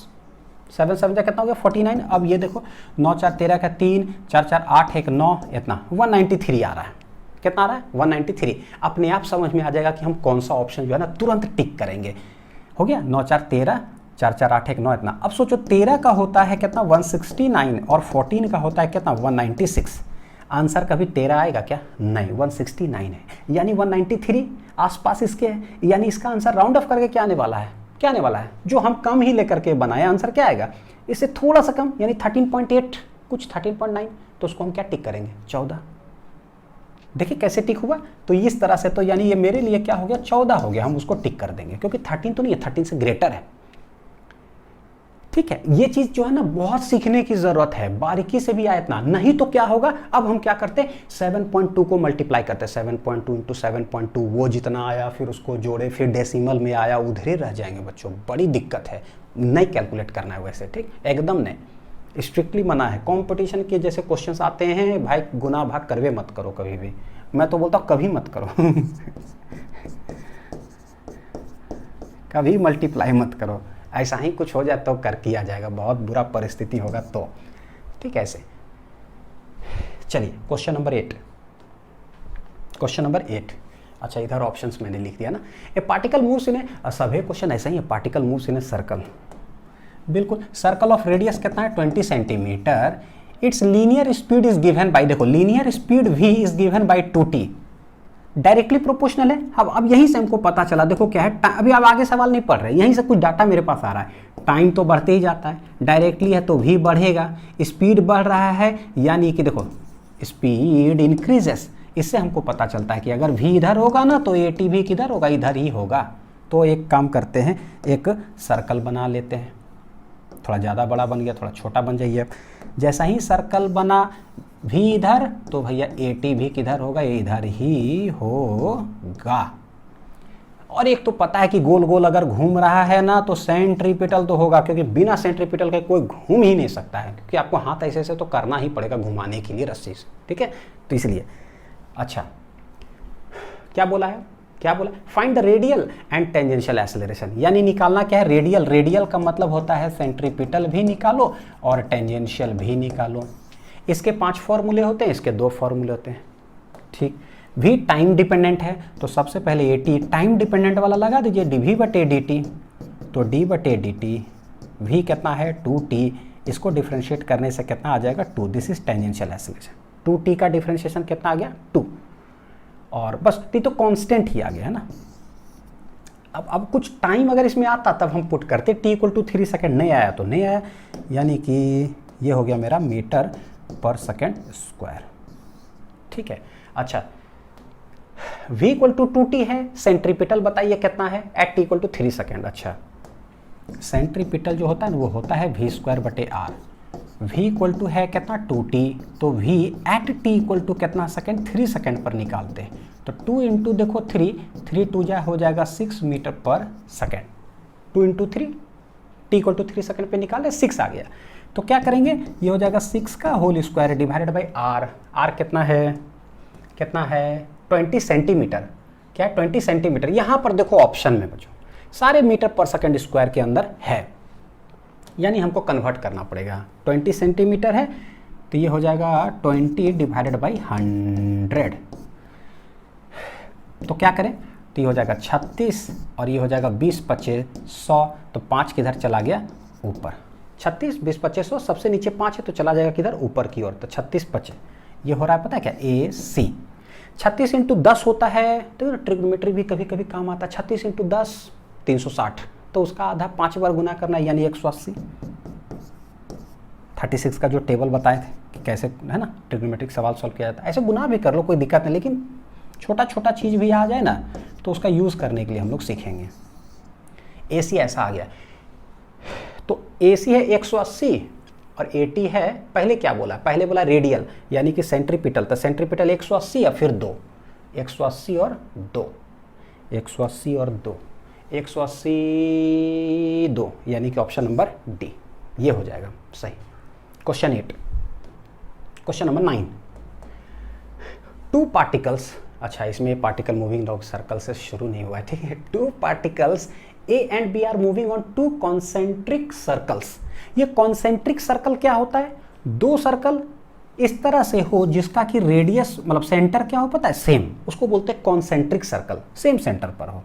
7 7 कितना हो गया 49। अब ये देखो 9 4 13 का 3 4 4 8 1 9 इतना 193 आ रहा है। कितना आ रहा है 193। अपने आप समझ में आ जाएगा कि हम कौन सा ऑप्शन जो है ना तुरंत टिक करेंगे। हो गया 9 4 13 4 4 8 1 9 इतना। अब सोचो 13 का होता है कितना 169 और 14 का होता है कितना 196। आंसर कभी 13 आएगा क्या? नहीं, 169 है, यानी 193 आसपास इसके है, यानी इसका आंसर राउंड ऑफ करके क्या आने वाला है, जो हम कम ही लेकर के बनाए आंसर क्या आएगा, इससे थोड़ा सा कम, यानी 13.8 कुछ 13.9, तो उसको हम क्या टिक करेंगे 14। देखिए कैसे टिक हुआ, तो इस तरह से, तो यानी ये मेरे लिए क्या हो गया 14 हो गया, हम उसको टिक कर देंगे क्योंकि 13 तो नहीं है, 13 से ग्रेटर है। ठीक है, ये चीज जो है ना बहुत सीखने की जरूरत है, बारीकी से भी आए इतना नहीं तो क्या होगा। अब हम क्या करते हैं 7.2 को मल्टीप्लाई करते हैं, 7.2 इंटू 7.2, वो जितना आया फिर उसको जोड़े, फिर डेसिमल में आया, उधर ही रह जाएंगे बच्चों, बड़ी दिक्कत है, नहीं कैलकुलेट करना है वैसे। ठीक, एकदम नहीं, स्ट्रिक्टली मना है। कंपटीशन के जैसे क्वेश्चंस आते हैं भाई, गुना भाग करवे मत करो कभी भी, मैं तो बोलता हूँ कभी मत करो कभी मल्टीप्लाई मत करो, ऐसा ही कुछ हो जाए तो कर किया जाएगा, बहुत बुरा परिस्थिति होगा तो। ठीक है, ऐसे। चलिए क्वेश्चन नंबर 8। अच्छा, इधर ऑप्शंस मैंने लिख दिया ना। ए पार्टिकल मूव्स इन ए, सभी क्वेश्चन ऐसा ही है, particle moves in a circle, बिल्कुल। सर्कल ऑफ रेडियस कितना है 20 centimetre, its linear speed is given by, देखो linear speed v is given by 2t, directly proportional है। अब यहीं से हमको पता चला, देखो क्या है, अभी आप आगे सवाल नहीं पढ़ रहे, यहीं से कुछ डाटा मेरे पास आ रहा है, टाइम तो बढ़ते ही जाता है, डायरेक्टली है तो भी बढ़ेगा, स्पीड बढ़ रहा है, यानी कि देखो स्पीड इंक्रीजेस, इससे हमको पता चलता है कि अगर v इधर होगा ना तो at भी किधर होगा, इधर ही होगा। तो एक काम करते हैं, एक सर्कल बना लेते हैं, थोड़ा ज़्यादा बड़ा बन गया, थोड़ा छोटा बन जाइए। जैसा ही सर्कल बना v इधर, तो भैया at भी किधर होगा, इधर ही होगा। और एक तो पता है कि गोल गोल अगर घूम रहा है ना तो सेंट्रीपिटल तो होगा, क्योंकि बिना सेंट्रीपिटल के कोई घूम ही नहीं सकता है, क्योंकि आपको हाथ ऐसे से तो करना ही पड़ेगा घुमाने के लिए रस्सी से। ठीक है, तो इसलिए अच्छा क्या बोला, find the radial and tangential acceleration, यानी निकालना क्या है रेडियल का मतलब होता है सेंट्रीपिटल भी निकालो और टेंजेंशियल भी निकालो। इसके 5 फॉर्मूले होते हैं, इसके 2 फॉर्मूले होते हैं। ठीक, भी टाइम डिपेंडेंट है तो सबसे पहले एटी टाइम डिपेंडेंट वाला लगा दीजिए, dv बटे dt, तो d बटे dt, v कितना है 2t, इसको डिफ्रेंशिएट करने से कितना आ जाएगा 2, this is tangential acceleration. 2t का डिफ्रेंशिएशन कितना आ गया 2, और बस t तो कांस्टेंट ही आ गया है ना। अब कुछ टाइम अगर इसमें आता तब हम पुट करते, t इक्वल टू 3 सेकेंड, नहीं आया तो नहीं आया, यानी कि ये हो गया मेरा मीटर पर सेकेंड स्क्वायर। ठीक है, अच्छा v इक्वल टू 2t है, सेंट्रीपिटल बताइए कितना है at t equal to 3 second. अच्छा, सेंट्रीपिटल जो होता है ना वो होता है v स्क्वायर बटे r, v इक्वल टू है कितना 2t, तो v eight t equal to कितना सेकेंड 3 सेकेंड पर निकालते हैं, तो 2 इंटू देखो 3 2 जा हो जाएगा 6 metre per second, 2 into 3 t equal to 3 second पे निकाले 6 आ गया। तो क्या करेंगे, ये हो जाएगा 6 का whole square divided by r कितना है 20 सेंटीमीटर, क्या है 20 सेंटीमीटर। यहाँ पर देखो ऑप्शन में बच्चों सारे मीटर पर सेकेंड स्क्वायर के अंदर है, यानी हमको कन्वर्ट करना पड़ेगा। 20 सेंटीमीटर है तो ये हो जाएगा 20 डिवाइडेड बाई 100, तो क्या करें, तो ये हो जाएगा 36 और ये हो जाएगा 20 25 100, तो 5 किधर चला गया ऊपर, 36 20 25 100, सबसे नीचे 5 है तो चला जाएगा किधर ऊपर की ओर, तो 36 25 ये हो रहा है पता है क्या AC। 36 इंटू 10 होता है, तो ट्रिग्नोमेट्री भी कभी कभी काम आता है, 36 इंटू 10 360, तो उसका आधा 5 बार गुना करना है यानी 180। 36 का जो टेबल बताए थे कि कैसे है ना ट्रिग्नोमेट्रिक सवाल सॉल्व किया जाता है, ऐसे गुना भी कर लो कोई दिक्कत नहीं, लेकिन छोटा छोटा चीज़ भी आ जाए ना तो उसका यूज़ करने के लिए हम लोग सीखेंगे। AC ऐसा आ गया, तो AC है 180 और 80 है, पहले क्या बोला, पहले बोला रेडियल यानी कि सेंट्रीपिटल, तो सेंट्रीपिटल 180 या फिर 2, 180 और 2, 180 और 2, 180 2 यानी कि ऑप्शन नंबर डी ये हो जाएगा सही। Question 8, question number 9, two particles, अच्छा इसमें पार्टिकल मूविंग लॉन्ग सर्कल से शुरू नहीं हुआ है, ठीक है। Two particles A and B are moving on two concentric circles. ये कॉन्सेंट्रिक सर्कल क्या होता है, दो सर्कल इस तरह से हो जिसका कि रेडियस मतलब सेंटर क्या हो पता है, सेम, उसको बोलते हैं कॉन्सेंट्रिक सर्कल, सेम सेंटर पर हो।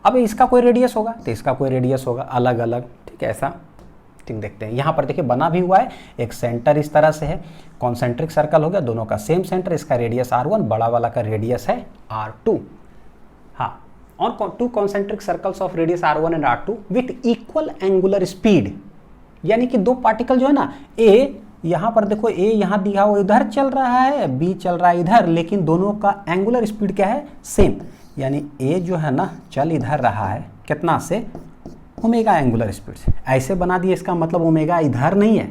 अब इसका कोई रेडियस होगा तो इसका कोई रेडियस होगा, अलग अलग, ठीक है ऐसा, ठीक देखते हैं। यहाँ पर देखिए बना भी हुआ है, एक सेंटर इस तरह से है, कॉन्सेंट्रिक सर्कल हो गया, दोनों का सेम सेंटर, इसका रेडियस R1, बड़ा वाला का रेडियस है R2। हाँ, on two concentric circles of radius R1 and R2 with equal angular speed, यानी कि दो पार्टिकल जो है ना, A यहाँ पर देखो, A यहाँ दिया हुआ इधर चल रहा है, B चल रहा है इधर, लेकिन दोनों का एंगुलर स्पीड क्या है, सेम, यानी A जो है ना चल इधर रहा है कितना से, ओमेगा एंगुलर स्पीड से, ऐसे बना दिए, इसका मतलब ओमेगा इधर नहीं है,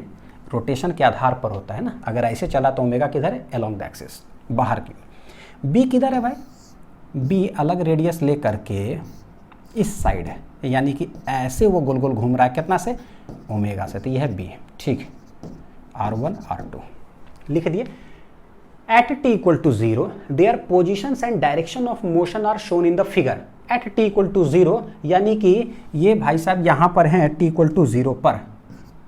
रोटेशन के आधार पर होता है ना, अगर ऐसे चला तो ओमेगा किधर है, अलोंग द एक्सिस, बाहर की। B किधर है भाई, B अलग रेडियस ले करके इस साइड है, यानी कि ऐसे वो गोल गोल घूम रहा है कितना से, ओमेगा से, तो यह है B, ठीक, R1 R2 लिख दिए। At t equal to 0 their positions and direction of motion are shown in the figure. At t equal to 0 यानी कि ये भाई साहब यहाँ पर हैं t इक्वल टू 0 पर,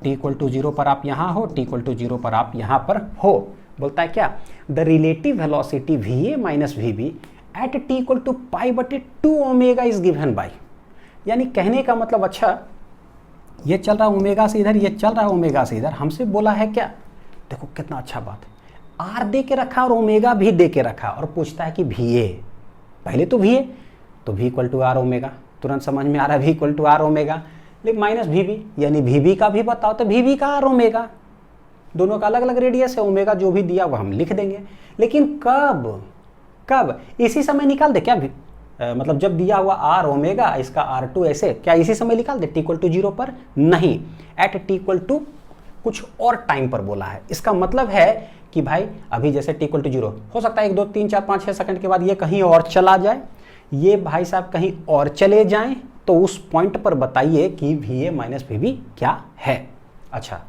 t इक्वल टू 0 पर आप यहाँ हो, t इक्वल टू 0 पर आप यहाँ पर हो। बोलता है क्या, the relative velocity va minus vb at t equal to π/2 omega is given by, यानी कहने का मतलब, अच्छा ये चल रहा है ओमेगा से इधर, ये चल रहा है ओमेगा से इधर, हमसे बोला है क्या, देखो कितना अच्छा बात है, आर दे के रखा और ओमेगा भी दे के रखा, और पूछता है कि va, पहले तो va, तो v equal to are omega, तुरंत समझ में आ रहा है v equal to are omega, लेकिन माइनस vb, यानी vb का भी बताओ तो vb का आर ओमेगा, दोनों का अलग अलग रेडियस है, ओमेगा जो भी दिया वो हम लिख देंगे, लेकिन कब कब, इसी समय निकाल दे क्या भी, मतलब जब दिया हुआ आर ओमेगा, इसका R2 ऐसे, क्या इसी समय निकाल दे, t इक्वल टू 0 पर, नहीं, एट t इक्वल टू कुछ और टाइम पर बोला है। इसका मतलब है कि भाई अभी जैसे t इक्वल टू 0 हो सकता है 1 2 3 4 5 6 सेकंड के बाद ये कहीं और चला जाए, ये भाई साहब कहीं और चले जाएं, तो उस पॉइंट पर बताइए कि va माइनस vb क्या है। अच्छा,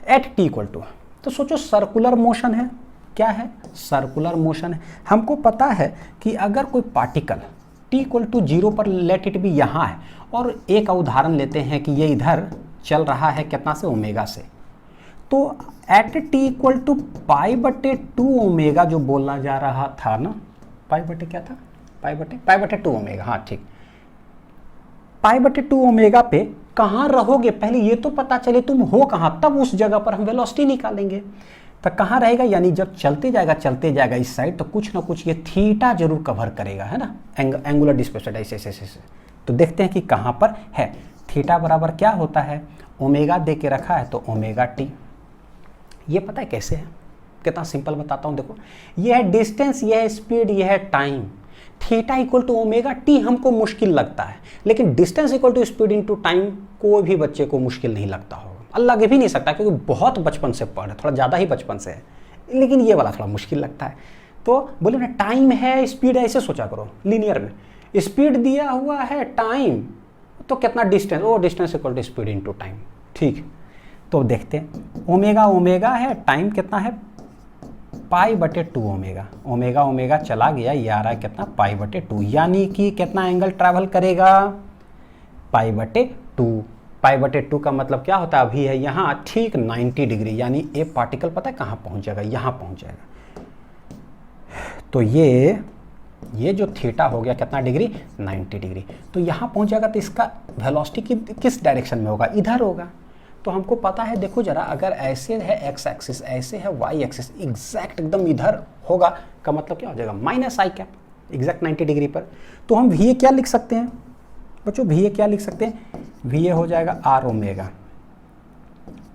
एट t इक्वल टू, तो सोचो सर्कुलर मोशन है, क्या है, सर्कुलर मोशन है। हमको पता है कि अगर कोई पार्टिकल t इक्वल टू 0 पर, लेट इट भी यहाँ है, और एक उदाहरण लेते हैं कि ये इधर चल रहा है कितना से, ओमेगा से, तो at t equal to π/2 omega जो बोलना जा रहा था ना, π/, क्या था, π/2 ओमेगा, हाँ ठीक, π/2 ओमेगा पे कहाँ रहोगे, पहले ये तो पता चले तुम हो कहाँ, तब उस जगह पर हम वेलोसिटी निकालेंगे। तो कहाँ रहेगा, यानी जब चलते जाएगा इस साइड, तो कुछ ना कुछ ये थीटा जरूर कवर करेगा, है ना, एंगुलर डिस्प्लेसमेंट ऐसे ऐसे ऐसे। तो देखते हैं कि कहाँ पर है, थीटा बराबर क्या होता है, ओमेगा दे के रखा है तो ओमेगा टी। ये पता है कैसे है, कितना सिंपल बताता हूँ, देखो ये है डिस्टेंस, ये है स्पीड, ये है time. Theta equal to omega T हमको मुश्किल लगता है, लेकिन distance equal to speed into time कोई भी बच्चे को मुश्किल नहीं लगता होगा, लग भी नहीं सकता, क्योंकि बहुत बचपन से पढ़, थोड़ा ज़्यादा ही बचपन से है, लेकिन ये वाला थोड़ा मुश्किल लगता है। तो बोले ना टाइम है स्पीड है, ऐसे सोचा करो लीनियर में, स्पीड दिया हुआ है टाइम, तो कितना डिस्टेंस, वो distance equal to speed into time, ठीक। तो देखते हैं, ओमेगा ओमेगा है, टाइम कितना है, π/2 ओमेगा, ओमेगा ओमेगा चला गया, ये आ रहा है कितना, π/2, यानी कि कितना एंगल ट्रैवल करेगा, π/2। π/2 का मतलब क्या होता है, अभी है यहाँ ठीक 90 डिग्री, यानी ये पार्टिकल पता है कहाँ पहुँच जाएगा, यहाँ पहुँच जाएगा। तो ये जो थीटा हो गया कितना डिग्री, 90 डिग्री, तो यहाँ पहुँच जाएगा, तो इसका वेलोसिटी किस डायरेक्शन में होगा, इधर होगा। तो हमको पता है, देखो जरा, अगर ऐसे है एक्स एक्सिस, ऐसे है वाई एक्सिस, एग्जैक्ट एकदम इधर होगा, का मतलब क्या हो जाएगा, minus I cap, exact 90 degree पर। तो हम वी ए क्या लिख सकते हैं बच्चों, वी ए क्या लिख सकते हैं, वी ए हो जाएगा R omega,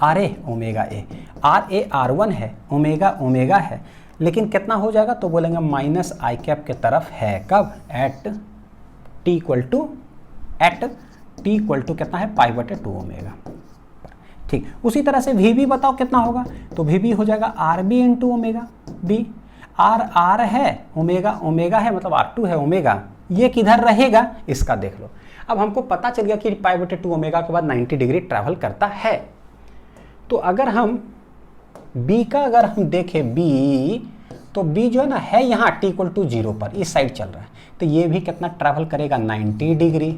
R A omega A, R A R1 है, ओमेगा ओमेगा है, लेकिन कितना हो जाएगा, तो बोलेंगे माइनस आई कैप के तरफ है, कब, एट टी इक्वल टू कितना है, π/2 ओमेगा। ठीक, उसी तरह से वी बी बताओ कितना होगा, तो वी बी हो जाएगा R B into omega B. R R है, ओमेगा ओमेगा है, मतलब आर टू है ओमेगा, ये किधर रहेगा इसका देख लो। अब हमको पता चल गया कि पाई बटे 2 ओमेगा के बाद 90 डिग्री ट्रैवल करता है। तो अगर हम b का अगर हम देखें b, तो b जो है ना है यहाँ t इक्वल टू 0 पर, इस साइड चल रहा है, तो ये भी कितना ट्रैवल करेगा 90 डिग्री।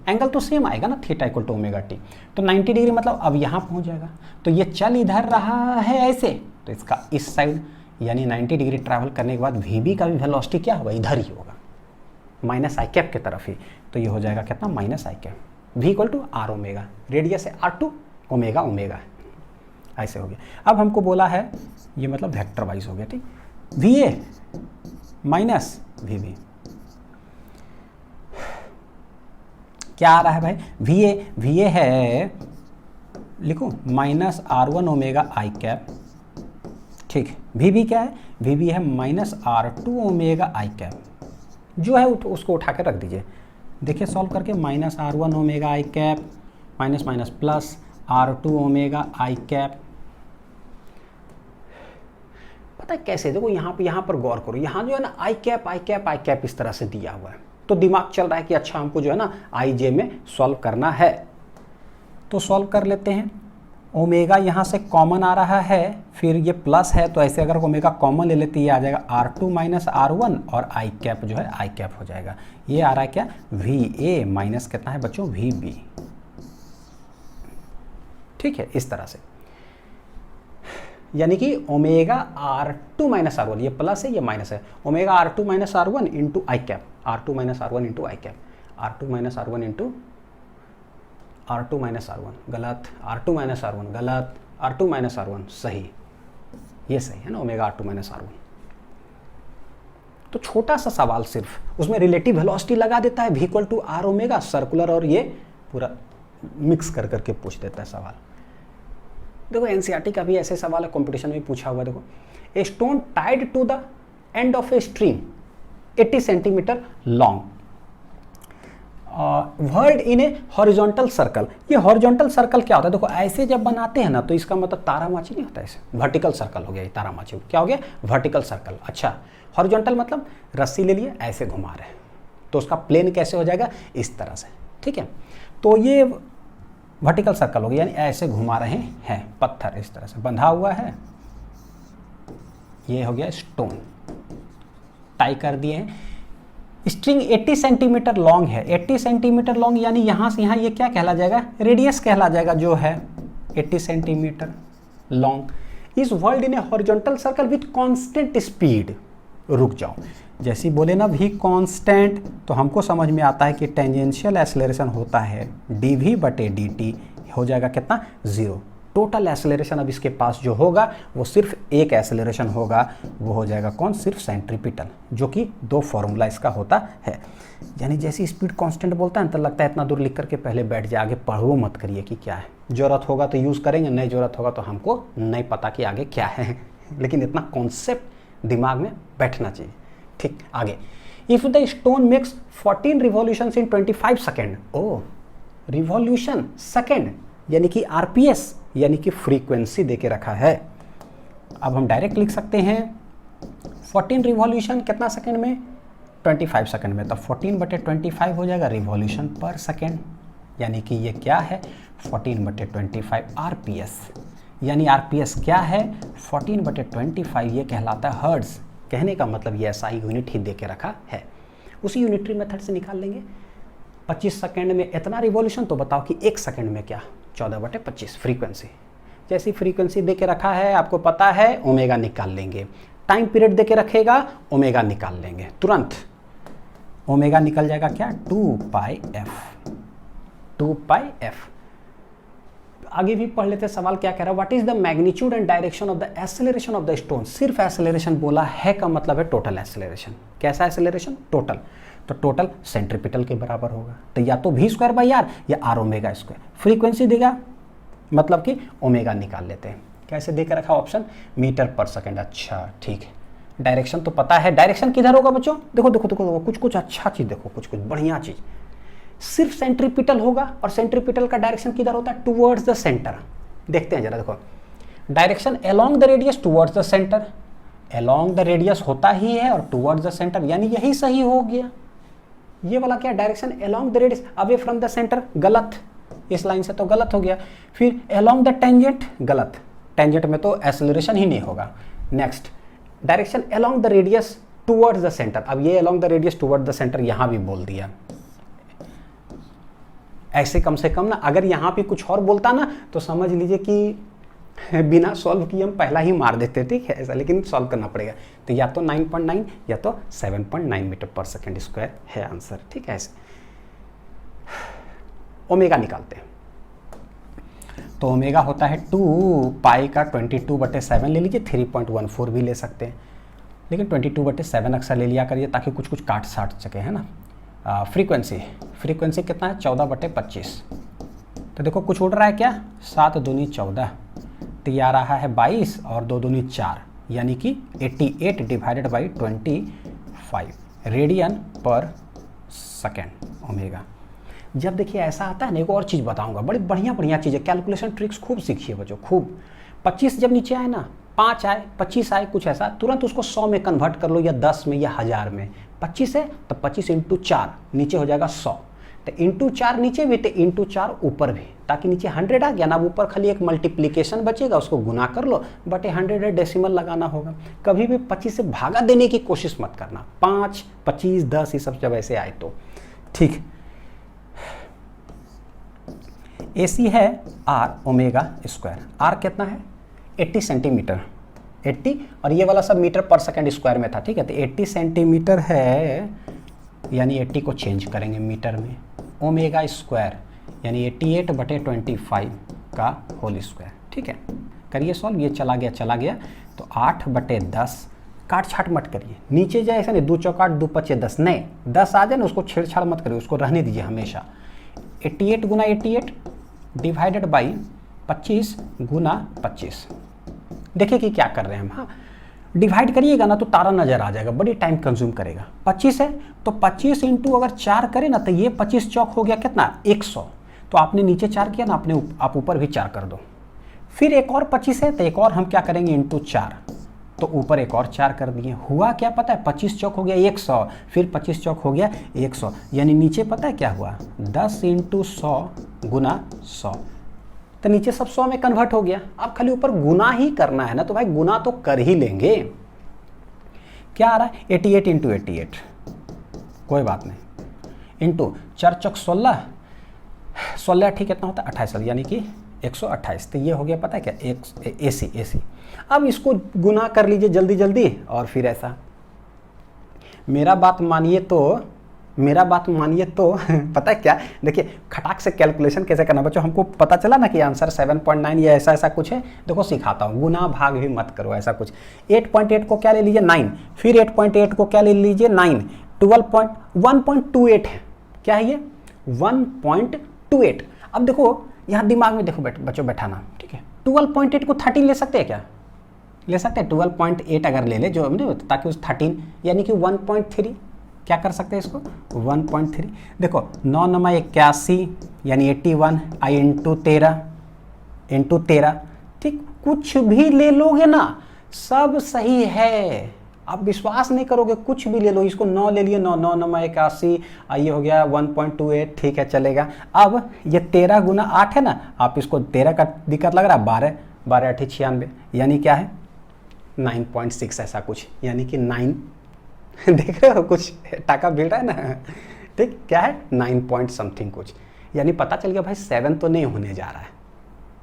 एंगल तो सेम आएगा ना, theta equal to omega T, तो 90 डिग्री मतलब अब यहाँ पहुँच जाएगा। तो ये चल इधर रहा है ऐसे, तो इसका इस साइड यानी 90 डिग्री ट्रैवल करने के बाद v b का भी वेलोसिटी क्या होगा, इधर ही होगा, माइनस आई कैप की तरफ ही। तो ये हो जाएगा कितना minus I cap, v equal to are omega, radius है r2, ओमेगा ओमेगा, ऐसे हो गया। अब हमको बोला है ये मतलब वेक्टर वाइज हो गया, ठीक, V A minus V B, क्या आ रहा है भाई, वी ए है, लिखो minus are one omega I cap, ठीक, वी बी क्या है, वी बी है minus R two omega I cap, जो है उसको उठा के रख दीजिए। देखिए सॉल्व करके, minus are one omega I cap minus minus plus R two omega I cap. पता है कैसे, देखो यहाँ पर गौर करो, यहाँ जो है ना आई कैप इस तरह से दिया हुआ है, तो दिमाग चल रहा है कि अच्छा हमको जो है ना आई जे में सॉल्व करना है, तो सॉल्व कर लेते हैं। ओमेगा यहाँ से कॉमन आ रहा है, फिर ये प्लस है, तो ऐसे अगर ओमेगा कॉमन ले लेते ये आ जाएगा R two minus are one, और आई कैप जो है आई कैप हो जाएगा। ये आ रहा है क्या, वी ए माइनस कितना है बच्चों, वी बी, ठीक है, इस तरह से। यानी कि omega r two minus are one, ये प्लस है ये माइनस है, omega r two minus are one into i cap, r two minus are one into i cap, r two minus are one into r two minus are one, गलत, r two minus are one गलत, r two minus are one सही, ये सही है ना, omega r two minus are one. तो छोटा सा सवाल, सिर्फ उसमें रिलेटिव वेलोसिटी लगा देता है, V equal to are omega, circular और ये पूरा मिक्स कर करके पूछ देता है सवाल। देखो एनसीईआरटी का भी ऐसे सवाल है, कंपटीशन में पूछा हुआ है। देखो, a stone tied to the end of a stream 80 centimetre long, whirled in a horizontal circle. ये हॉरिजॉन्टल सर्कल क्या होता है, देखो ऐसे जब बनाते हैं ना तो इसका मतलब तारामाची नहीं होता, ऐसे वर्टिकल सर्कल हो गया, ये तारामाची क्या हो गया, वर्टिकल सर्कल। अच्छा, हॉरिजॉन्टल मतलब रस्सी ले लिए ऐसे घुमा रहे हैं, तो उसका प्लेन कैसे हो जाएगा, इस तरह से, ठीक है। तो ये वर्टिकल सर्कल हो गया, यानी ऐसे घुमा रहे हैं, पत्थर इस तरह से बंधा हुआ है, ये हो गया स्टोन, टाई कर दिए हैं। स्ट्रिंग 80 सेंटीमीटर लॉन्ग है, 80 सेंटीमीटर लॉन्ग, यानी यहाँ से यहाँ ये क्या कहला जाएगा, रेडियस कहला जाएगा, जो है 80 centimetre long. Is world in a horizontal circle with constant speed. रुक जाओ, जैसे बोले ना भी कांस्टेंट, तो हमको समझ में आता है कि टेंजेंशियल एक्सेलरेशन होता है dv बटे dt, हो जाएगा कितना, 0। टोटल एक्सेलरेशन अब इसके पास जो होगा वो सिर्फ एक एक्सेलरेशन होगा, वो हो जाएगा कौन, सिर्फ सेंट्रीपिटल, जो कि 2 फॉर्मूला इसका होता है। यानी जैसी स्पीड कांस्टेंट बोलता है तो लगता है इतना दूर लिख करके पहले बैठ जाए, आगे पढ़ो मत करिए कि क्या है, जरूरत होगा तो यूज़ करेंगे, नहीं जरूरत होगा तो हमको नहीं पता कि आगे क्या है, लेकिन इतना कॉन्सेप्ट दिमाग में बैठना चाहिए, ठीक। आगे, if the stone makes 14 revolutions in 25 second, ओ रिवॉल्यूशन सेकेंड यानी कि आरपीएस, यानी कि फ्रीक्वेंसी देके रखा है। अब हम डायरेक्ट लिख सकते हैं 14 रिवॉल्यूशन कितना सेकंड में, 25 सेकंड में, तो 14 बटे 25 हो जाएगा रिवॉल्यूशन पर सेकंड, यानी कि ये क्या है 14 बटे 25 आरपीएस, यानी आरपीएस क्या है 14 बटे 25, ये कहलाता है हर्ट्ज। कहने का मतलब ये ऐसा ही यूनिट ही दे के रखा है, उसी यूनिटरी मेथड से निकाल लेंगे। 25 सेकंड में इतना रिवॉल्यूशन, तो बताओ कि 1 सेकंड में क्या, 14 बटे 25 फ्रीक्वेंसी। जैसी फ्रीक्वेंसी दे के रखा है, आपको पता है ओमेगा निकाल लेंगे, टाइम पीरियड दे के रखेगा ओमेगा निकाल लेंगे तुरंत, ओमेगा निकल जाएगा क्या, 2 पाई एफ। आगे भी पढ़ लेते, सवाल क्या कह रहा है, what is the magnitude and direction of the acceleration of the stone. सिर्फ एक्सेलरेशन बोला है का मतलब है टोटल एक्सेलरेशन। कैसा एक्सेलरेशन, टोटल, तो टोटल सेंट्रीपिटल के बराबर होगा, तो या तो v स्क्वायर बाई आर या आर ओमेगा स्क्वायर। फ्रीक्वेंसी देगा मतलब कि ओमेगा निकाल लेते हैं। कैसे देकर रखा ऑप्शन, मीटर पर सेकेंड। अच्छा ठीक है, डायरेक्शन तो पता है, डायरेक्शन किधर होगा बच्चों, देखो देखो देखो, कुछ कुछ अच्छा चीज़ देखो, कुछ कुछ बढ़िया चीज़। सिर्फ सेंट्रीपिटल होगा, और सेंट्रीपिटल का डायरेक्शन किधर होता है? Towards the centre. देखते हैं जरा, देखो direction along the radius towards the centre, along the radius होता ही है और टुवर्ड्स द सेंटर, यानी यही सही हो गया। ये वाला क्या direction? Along the radius away from the centre, गलत, इस लाइन से तो गलत हो गया। फिर अलोंग द टेंजेंट, गलत, टेंजेंट में तो एक्सेलरेशन ही नहीं होगा। Next direction along the radius towards the centre, अब ये along the radius towards the centre यहां भी बोल दिया। ऐसे कम से कम ना, अगर यहां भी कुछ और बोलता ना तो समझ लीजिए कि बिना सॉल्व किए हम पहला ही मार देते, ठीक है ऐसा, लेकिन सॉल्व करना पड़ेगा। तो या तो 9.9 या तो 7.9 मीटर पर सेकेंड स्क्वायर है आंसर, ठीक है। ऐसे ओमेगा निकालते हैं, तो ओमेगा होता है 2 पाई का 22/7 ले लीजिए, 3.14 भी ले सकते हैं, लेकिन 22/7 अक्सर ले लिया करिए ताकि कुछ कुछ काट साट सके, है ना। फ्रीक्वेंसी कितना है? 14/25। तो देखो कुछ उड़ रहा है क्या? 7 दूनी 14, तो ये आ रहा है 22 और 2 दूनी 4, यानी कि 88 डिवाइडेड बाई 25 रेडियन पर सेकेंड ओमेगा। जब देखिए ऐसा आता है ना, एक और चीज़ बताऊंगा, बड़ी बढ़िया चीज़ है, कैलकुलेशन ट्रिक्स खूब सीखिए बच्चों, खूब। 25 जब नीचे आए ना, 5 आए, 25 आए, कुछ ऐसा, तुरंत उसको 100 में कन्वर्ट कर लो, या 10 में या 1000 में। 25 है तो 25 × 4 नीचे हो जाएगा 100, तो इंटू 4 नीचे भी तो इंटू 4 ऊपर भी, ताकि नीचे 100 आ गया ना, अब ऊपर खाली एक मल्टीप्लिकेशन बचेगा, उसको गुना कर लो, बटे 100 डेसिमल लगाना होगा। कभी भी 25 से भागा देने की कोशिश मत करना, 5, 25, 10 ये सब जब ऐसे आए तो, ठीक। AC है R ओमेगा स्क्वायर, R कितना है? 80 सेंटीमीटर, 80, और ये वाला सब मीटर पर सेकेंड स्क्वायर में था, ठीक है। तो 80 सेंटीमीटर है, यानी 80 को चेंज करेंगे मीटर में, ओमेगा स्क्वायर यानी 88/25 का होल स्क्वायर, ठीक है। करिए सॉल्व, ये चला गया, तो 8/10, काट छाट मत करिए, नीचे जाए ऐसा नहीं, 2 चौकाट 2 पचे 10, नहीं 10 आ जाए ना उसको छेड़छाड़ मत करिए, उसको रहने दीजिए हमेशा। 88 × 88 डिवाइडेड बाई 25 × 25। देखिए कि क्या कर रहे हैं हम, हाँ डिवाइड करिएगा ना तो तारा नजर आ जाएगा, बड़ी टाइम कंज्यूम करेगा। 25 है तो 25 इंटू अगर 4 करें ना, तो ये 25 चौक हो गया कितना? 100, तो आपने नीचे 4 किया ना, आप ऊपर भी 4 कर दो। फिर एक और 25 है तो एक और हम क्या करेंगे? इंटू 4, तो ऊपर एक और 4 कर दिए। हुआ क्या पता है? 25 चौक हो गया 100, फिर 25 चौक हो गया 100, यानी नीचे पता है क्या हुआ? 10 × 100 × 100, तो नीचे सब 100 में कन्वर्ट हो गया। अब खाली ऊपर गुना ही करना है ना, तो भाई गुना तो कर ही लेंगे। क्या आ रहा है? 88 × 88, कोई बात नहीं, इंटू 4 चौक 16, 16 ठीक कितना होता है? 28, यानी कि 128, तो ये हो गया पता है क्या? AC। अब इसको गुना कर लीजिए जल्दी और फिर ऐसा, मेरा बात मानिए तो पता है क्या, देखिए खटाक से कैलकुलेशन कैसे करना बच्चों, हमको पता चला ना कि आंसर 7.9 या ऐसा कुछ है। देखो सिखाता हूँ, गुना भाग भी मत करो ऐसा कुछ। 8.8 को क्या ले लीजिए? 9, फिर 8.8 को क्या ले लीजिए? 9, 1.28 है, क्या है ये? 1.28। अब देखो यहाँ दिमाग में देखो बच्चों बैठाना, ठीक है। 12.8 को 13 ले सकते हैं क्या? ले सकते हैं। 12.8 अगर ले ले जो, ताकि उस 13 यानी कि 1.3, क्या कर सकते हैं इसको? 1.3। देखो 9 × 81 यानी 81, I इंटू 13, ठीक। कुछ भी ले लोगे ना सब सही है, आप विश्वास नहीं करोगे, कुछ भी ले लो। इसको 9 ले लिए, 9 × 81, ये हो गया 1.28, ठीक है चलेगा। अब ये 13 × 8 है ना, आप इसको 13 का दिक्कत लग रहा है, 12 8 96, यानी क्या है? 9.6 ऐसा कुछ, यानी कि 9 देख रहे हो कुछ टाका भिड़ रहा है ना, ठीक। क्या है? 9 पॉइंट समथिंग कुछ, यानी पता चल गया भाई 7 तो नहीं होने जा रहा है।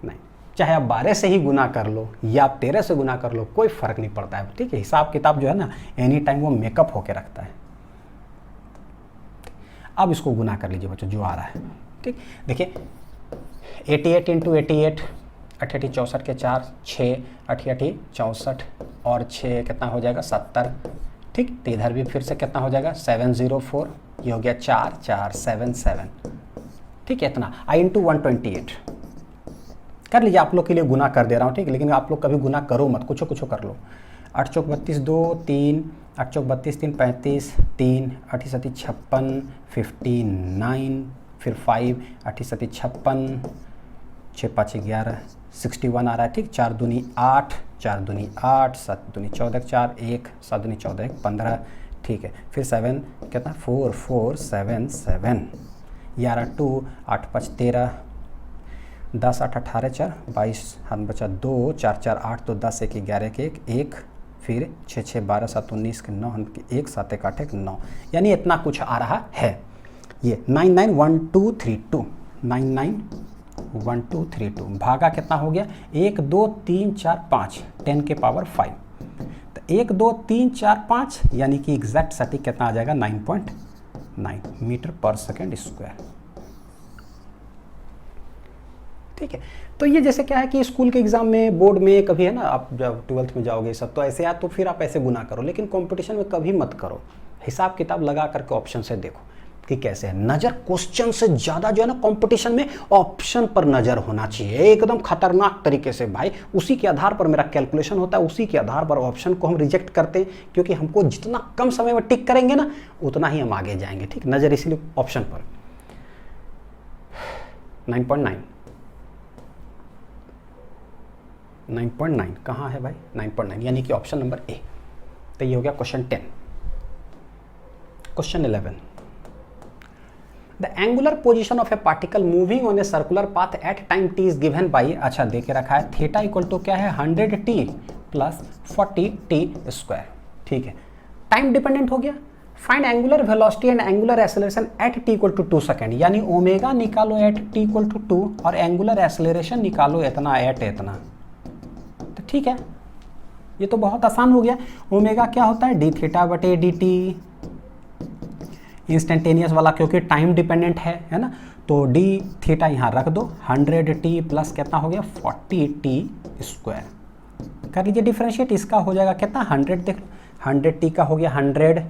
नहीं, चाहे आप 12 से ही गुना कर लो या आप 13 से गुना कर लो, कोई फर्क नहीं पड़ता है, ठीक है। हिसाब किताब जो है ना एनी टाइम वो मेकअप होके रखता है। अब इसको गुना कर लीजिए बच्चों जो आ रहा है, ठीक। देखिए 88 × 88, 88 64 के 4, 6 88 64 और 6 कितना हो जाएगा? 70, ठीक। तो इधर भी फिर से कितना हो जाएगा? 704, ये हो गया 4 4 7 7, ठीक है। इतना I इंटू 128 कर लीजिए, आप लोग के लिए गुना कर दे रहा हूँ, ठीक है। लेकिन आप लोग कभी गुना करो मत, कुछ कर लो। 8 चौक 32 2 3, 8 चौक 32 3 35 3, 8 7 56 59, फिर 5, 8 7 56, 6 5 11, 61 आ रहा है, ठीक। 4 दूनी 8, 4 दूनी 8, 7 दूनी 14, 4 1, 7 दूनी 14, 15, ठीक है। फिर 7 कितना, 4 4 7 7, 11 2, 8 5 13, 10 8 18 4 22, हाथ में बचा 2, 4 4 8, तो 10 1 11 के 1, फिर 6 6 12 7 19 के 9, 1 7 1 8 1 9, यानी इतना कुछ आ रहा है। ये 9 9 1 2 3 2, 9 9 1 2 3 2, भागा कितना हो गया, 1 2 3 4 5, 10 के पावर 5, तो 1 2 3 4 5, यानी कि एग्जैक्ट सटीक कितना आ जाएगा, 9.9 मीटर पर सेकेंड स्क्वायर, ठीक है। तो ये जैसे क्या है कि स्कूल के एग्जाम में, बोर्ड में कभी है ना, आप जब 12th में जाओगे सब तो ऐसे तो फिर आप ऐसे गुना करो, लेकिन कंपटीशन में कभी मत करो, हिसाब किताब लगा करके ऑप्शन से देखो कि कैसे है। नज़र क्वेश्चन से ज़्यादा जो है ना कंपटीशन में ऑप्शन पर नज़र होना चाहिए, एकदम खतरनाक तरीके से भाई। उसी के आधार पर मेरा कैलकुलेशन होता है, उसी के आधार पर ऑप्शन को हम रिजेक्ट करते हैं, क्योंकि हमको जितना कम समय में टिक करेंगे ना उतना ही हम आगे जाएंगे, ठीक। नज़र इसीलिए ऑप्शन पर। 9.9 9.9 कहाँ है भाई, 9.9 यानी कि ऑप्शन नंबर ए। तो ये हो गया question 10। Question 11, the angular position of a particle moving on a circular path at time T is given by, अच्छा दे के रखा है, थीटा इक्वल टू क्या है, 100t प्लस 40t स्क्वायर, ठीक है। टाइम डिपेंडेंट हो गया। Find angular velocity and angular acceleration at t equal to 2 second, यानी ओमेगा निकालो एट t इक्वल टू 2 और एंगुलर एक्सेलरेशन निकालो इतना एट इतना, तो ठीक है। ये तो बहुत आसान हो गया। ओमेगा क्या होता है, डी थीटा बटे डी टी, इंस्टेंटेनियस वाला क्योंकि टाइम डिपेंडेंट है ना, तो डी थीटा यहाँ रख दो, 100t प्लस कितना हो गया, 40t स्क्वायर। कर लीजिए डिफ्रेंशिएट, इसका हो जाएगा कितना, 100, देख लो 100t का हो गया 100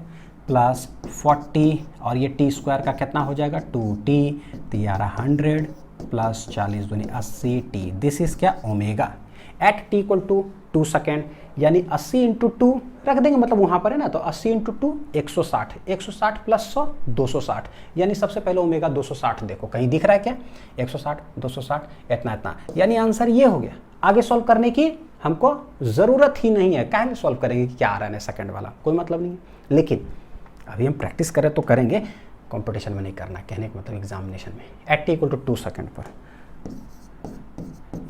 प्लस 40, और ये t स्क्वायर का कितना हो जाएगा 2t, तो ये आ रहा 100 प्लस 40 दूनी 80t। दिस इज क्या, omega at t equal to 2 second, यानी 80 इंटू 2 रख देंगे, मतलब वहाँ पर है ना, तो 80 इंटू 2 160, 160 प्लस 100 260, यानी सबसे पहले ओमेगा 260 देखो कहीं दिख रहा है क्या, 160 260 इतना इतना, यानी आंसर ये हो गया। आगे सॉल्व करने की हमको ज़रूरत ही नहीं है, काहे में सॉल्व करेंगे कि क्या आ रहा है सेकंड वाला, कोई मतलब नहीं है। लेकिन अभी हम प्रैक्टिस करें तो करेंगे, कॉम्पिटिशन में नहीं करना, कहने का मतलब एग्जामिनेशन में। At t equal to 2 second पर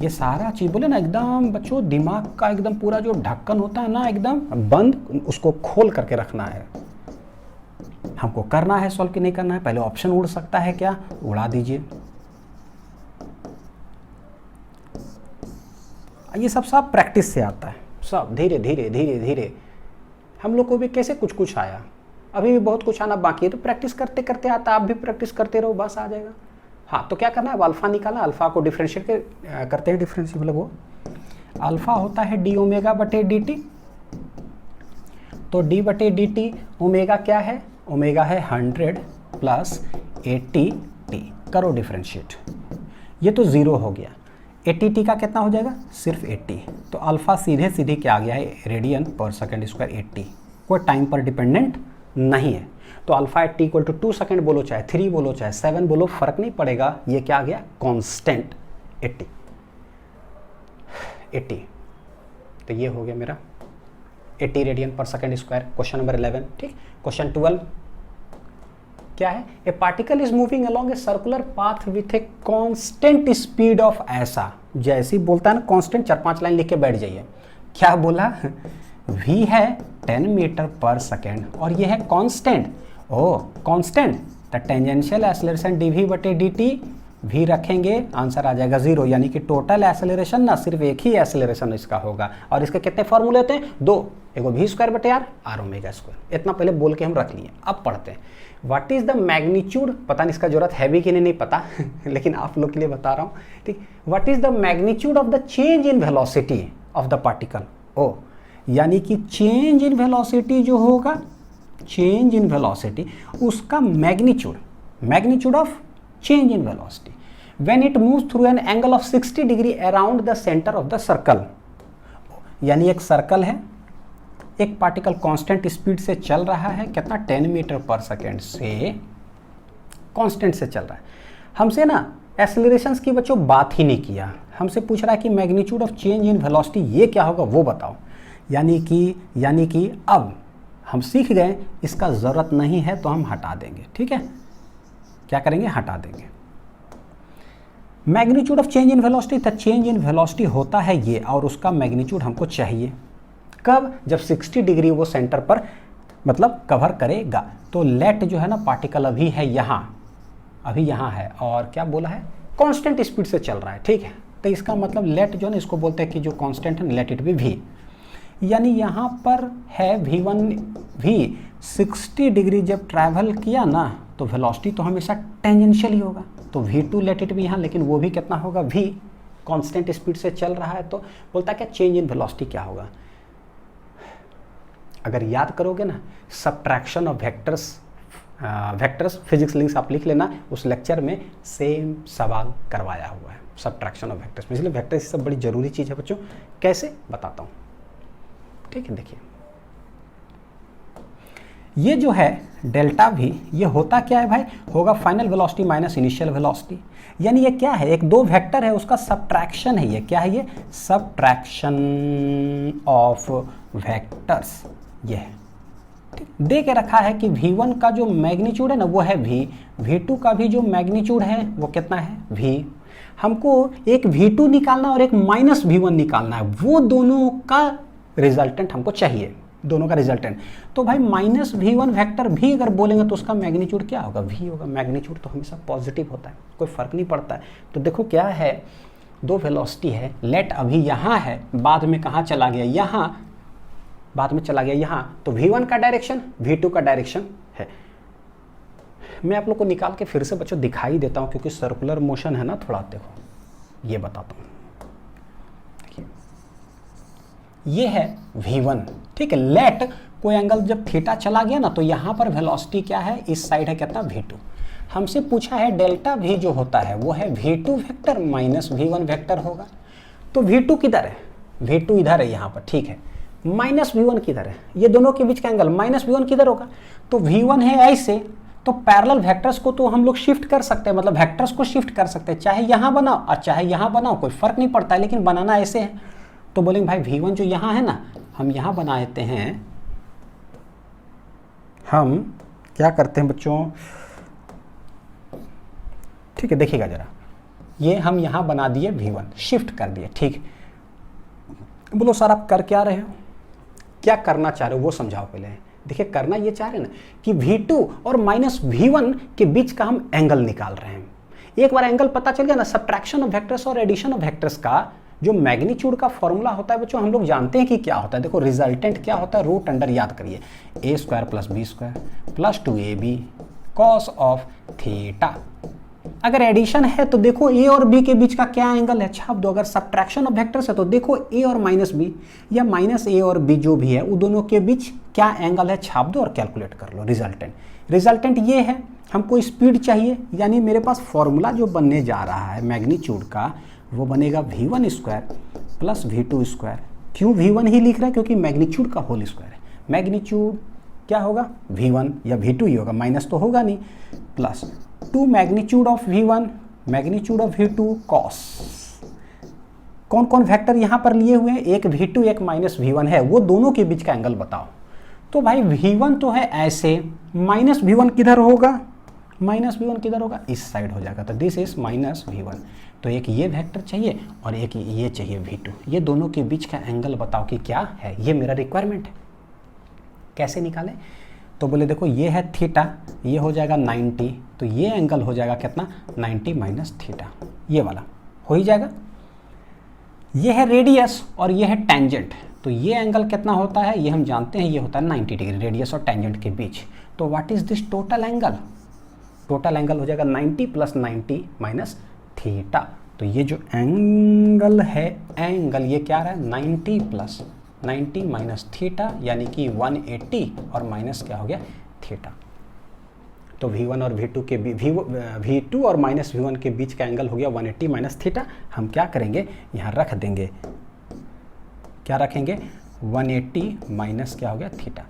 ये सारा चीज़ बोले ना एकदम बच्चों, दिमाग का एकदम पूरा जो ढक्कन होता है ना एकदम बंद, उसको खोल करके रखना है। हमको करना है सॉल्व कि नहीं करना है, पहले ऑप्शन उड़ सकता है क्या, उड़ा दीजिए। ये सब प्रैक्टिस से आता है, सब धीरे धीरे धीरे धीरे। हम लोग को भी कैसे कुछ कुछ आया, अभी भी बहुत कुछ आना बाकी है, तो प्रैक्टिस करते करते आता, आप भी प्रैक्टिस करते रहो, बस आ जाएगा। हाँ, तो क्या करना है, अल्फा निकाला, अल्फा को डिफ्रेंशिएट करते हैं, डिफ्रेंशिएट मतलब वो अल्फा होता है डी ओमेगा बटे डी टी, तो डी बटे डी टी ओमेगा क्या है, ओमेगा है 100 प्लस 80 टी, करो डिफ्रेंशिएट, ये तो 0 हो गया। 80 टी का कितना हो जाएगा, सिर्फ 80, तो अल्फा सीधे सीधे क्या आ गया है, रेडियन पर सेकेंड स्क्वायर 80, कोई टाइम पर डिपेंडेंट नहीं है। तो alpha at T equal to 2 second बोलो, चाहे 3 बोलो, चाहे 7 बोलो, फर्क नहीं पड़ेगा। ये क्या आ गया, कांस्टेंट 80। तो ये हो गया मेरा 80 रेडियन पर सेकेंड स्क्वायर, क्वेश्चन नंबर 11, ठीक। क्वेश्चन 12 क्या है, a particle is moving along A circular path with a constant speed of, ऐसा जैसे बोलता है ना कांस्टेंट, 4-5 लाइन लिख के बैठ जाइए। क्या बोला, v है 10 मीटर पर सेकेंड और ये है कांस्टेंट, ओ constant, the tangential acceleration dv बटे dt, v रखेंगे आंसर आ जाएगा 0, यानी कि टोटल एक्सेलरेशन ना सिर्फ एक ही एक्सेलरेशन इसका होगा। और इसके कितने फॉर्मूले होते हैं, 2, एगो v स्क्वायर बटे r ओमेगा स्क्वायर। इतना पहले बोल के हम रख लिए। अब पढ़ते हैं, व्हाट इज द मैग्नीट्यूड, पता नहीं इसका जरूरत है भी कि नहीं पता लेकिन आप लोग के लिए बता रहा हूँ, ठीक। What is the magnitude of the change in velocity of the particle, ओ यानी कि चेंज इन वेलोसिटी जो होगा, चेंज इन वेलोसिटी उसका magnitude of change in velocity when it moves through an angle of 60 degree around the centre of the circle. यानी एक circle है, एक पार्टिकल कांस्टेंट स्पीड से चल रहा है, कितना 10 मीटर पर सेकेंड से कांस्टेंट से चल रहा है, हमसे ना एक्सेलरेशंस की बच्चों बात ही नहीं किया, हमसे पूछ रहा है कि magnitude of change in velocity ये क्या होगा वो बताओ। यानी कि अब हम सीख गए, इसका ज़रूरत नहीं है तो हम हटा देंगे, ठीक है। क्या करेंगे, हटा देंगे। Magnitude of change in velocity, तो चेंज इन वेलोसिटी होता है ये, और उसका मैग्नीट्यूड हमको चाहिए कब, जब 60 डिग्री वो सेंटर पर मतलब कवर करेगा। तो लेट जो है ना पार्टिकल अभी है यहाँ, अभी यहाँ है, और क्या बोला है, कांस्टेंट स्पीड से चल रहा है, ठीक है। तो इसका मतलब लेट जो है ना, इसको बोलते हैं कि जो कांस्टेंट है लेट इट बी v, यानी यहाँ पर है v1 v 60 डिग्री जब ट्रैवल किया ना तो वेलोसिटी तो हमेशा टेंजेंशियल ही होगा, तो v2 लेट इट बी यहाँ, लेकिन वो भी कितना होगा, v कांस्टेंट स्पीड से चल रहा है। तो बोलता है क्या चेंज इन वेलोसिटी क्या होगा। अगर याद करोगे ना subtraction of vectors physics links आप लिख लेना, उस लेक्चर में सेम सवाल करवाया हुआ है सब्ट्रैक्शन ऑफ वेक्टर्स में, इसलिए वेक्टर्स सब बड़ी जरूरी चीज़ है बच्चों। कैसे बताता हूँ, ठीक है। देखिए ये जो है डेल्टा भी, ये होता क्या है भाई, होगा final velocity minus initial velocity, यानी ये क्या है, एक दो वेक्टर है उसका सब्ट्रैक्शन है, ये क्या है, ये सब्ट्रैक्शन ऑफ वेक्टर्स, ये है। दे के रखा है कि v1 का जो मैग्नीट्यूड है ना वो है v, v2 का भी जो मैग्नीट्यूड है वो कितना है v। हमको एक v2 निकालना और एक माइनस v1 निकालना है, वो दोनों का रिजल्टेंट हमको चाहिए, दोनों का रिजल्टेंट। तो भाई माइनस v1 वेक्टर भी अगर बोलेंगे तो उसका मैग्नीट्यूड क्या होगा, v होगा। मैग्नीट्यूड तो हमेशा पॉजिटिव होता है, कोई फर्क नहीं पड़ता है। तो देखो क्या है, दो वेलोसिटी है, लेट अभी यहाँ है, बाद में कहाँ चला गया, यहाँ, बाद में चला गया यहाँ, तो v1 का डायरेक्शन v2 का डायरेक्शन है। मैं आप लोग को निकाल के फिर से बच्चों दिखाई देता हूँ, क्योंकि सर्कुलर मोशन है ना थोड़ा, देखो ये बताता हूँ। देखिए ये है v1, ठीक है। लेट कोई एंगल जब थीटा चला गया ना तो यहाँ पर वेलोसिटी क्या है, इस साइड है कितना, v2। हमसे पूछा है डेल्टा v जो होता है वो है v2 vector minus v1 vector होगा। तो v2 किधर है, v2 इधर है यहाँ पर, ठीक है। माइनस v1 किधर है, ये दोनों के बीच का एंगल माइनस v1 किधर होगा, तो v1 है ऐसे, तो पैरेलल वेक्टर्स को तो हम लोग शिफ्ट कर सकते हैं, मतलब वेक्टर्स को शिफ्ट कर सकते हैं, चाहे यहाँ बनाओ और चाहे यहाँ बनाओ, कोई फर्क नहीं पड़ता है, लेकिन बनाना ऐसे है। तो बोलेंगे भाई v1 जो यहाँ है ना, हम यहाँ बना देते हैं, हम क्या करते हैं बच्चों, ठीक है देखिएगा जरा, ये हम यहाँ बना दिए v1, शिफ्ट कर दिए, ठीक। बोलो सर आप कर क्या रहे हो, क्या करना चाह रहे हो वो समझाओ पहले। देखिए करना ये चाह रहे हैं ना कि v2 और माइनस v1 के बीच का हम एंगल निकाल रहे हैं। एक बार एंगल पता चल गया ना, सब्ट्रैक्शन ऑफ वेक्टर्स और एडिशन ऑफ वेक्टर्स का जो मैग्नीट्यूड का फॉर्मूला होता है बच्चों, हम लोग जानते हैं कि क्या होता है। देखो रिजल्टेंट क्या होता है, रूट अंडर, याद करिए, a square plus b square plus 2ab cos of theta. अगर एडिशन है तो देखो a और b के बीच का क्या एंगल है, छाप दो। अगर सब्ट्रैक्शन ऑफ वेक्टर्स है तो देखो a और माइनस b या माइनस a और b जो भी है वो दोनों के बीच क्या एंगल है, छाप दो और कैलकुलेट कर लो रिजल्टेंट ये है। हमको स्पीड चाहिए, यानी मेरे पास फॉर्मूला जो बनने जा रहा है मैग्नीट्यूड का वो बनेगा v1 square plus v2 square. क्यों v1 ही लिख रहा है, क्योंकि मैग्नीट्यूड का होल स्क्वायर है। मैग्नीट्यूड क्या होगा, v1 या v2 ही होगा, माइनस तो होगा नहीं, plus 2 magnitude of v1 magnitude of v2 cos. कौन कौन वेक्टर यहाँ पर लिए हुए हैं, एक v2 एक माइनस v1 है, वो दोनों के बीच का एंगल बताओ। तो भाई v1 तो है ऐसे, माइनस v1 किधर होगा, माइनस v1 किधर होगा, इस साइड हो जाएगा, तो दिस इज माइनस v1। तो एक ये वेक्टर चाहिए और एक ये चाहिए v2, ये दोनों के बीच का एंगल बताओ कि क्या है, ये मेरा रिक्वायरमेंट है। कैसे निकालें, तो बोले देखो ये है थीटा, ये हो जाएगा 90, तो ये एंगल हो जाएगा कितना, 90 माइनस थीटा, ये वाला हो ही जाएगा। ये है रेडियस और ये है टेंजेंट, तो ये एंगल कितना होता है ये हम जानते हैं, ये होता है 90 डिग्री रेडियस और टेंजेंट के बीच। तो what is this total angle, total angle हो जाएगा 90 प्लस 90 माइनस थीटा। तो ये जो एंगल है, एंगल ये क्या रहा है, 90 प्लस 90 माइनस थीटा, यानी कि 180 और माइनस क्या हो गया, थीटा। तो v1 और v2 के v2 और माइनस v1 के बीच का एंगल हो गया 180 माइनस थीटा। हम क्या करेंगे, यहाँ रख देंगे, क्या रखेंगे, 180 माइनस क्या हो गया, थीटा।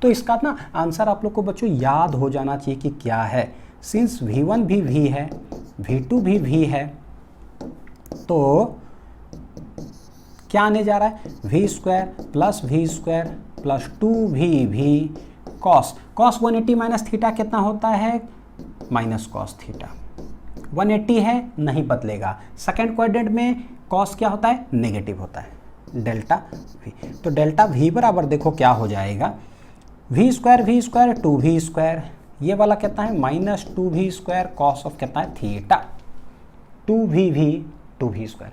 तो इसका ना आंसर आप लोग को बच्चों याद हो जाना चाहिए कि क्या है, सिंस v1 भी v है, v2 भी v है, तो क्या आने जा रहा है, v square plus v square plus 2v cos 180 minus theta कितना होता है, माइनस कॉस थीटा। 180 है, नहीं बदलेगा। सेकेंड क्वाड्रेंट में कॉस क्या होता है, नेगेटिव होता है, डेल्टा v। तो डेल्टा v बराबर देखो क्या हो जाएगा, v स्क्वायर 2v स्क्वायर, ये वाला कितना है, minus 2v square cos of कितना है, थीटा, 2v स्क्वायर।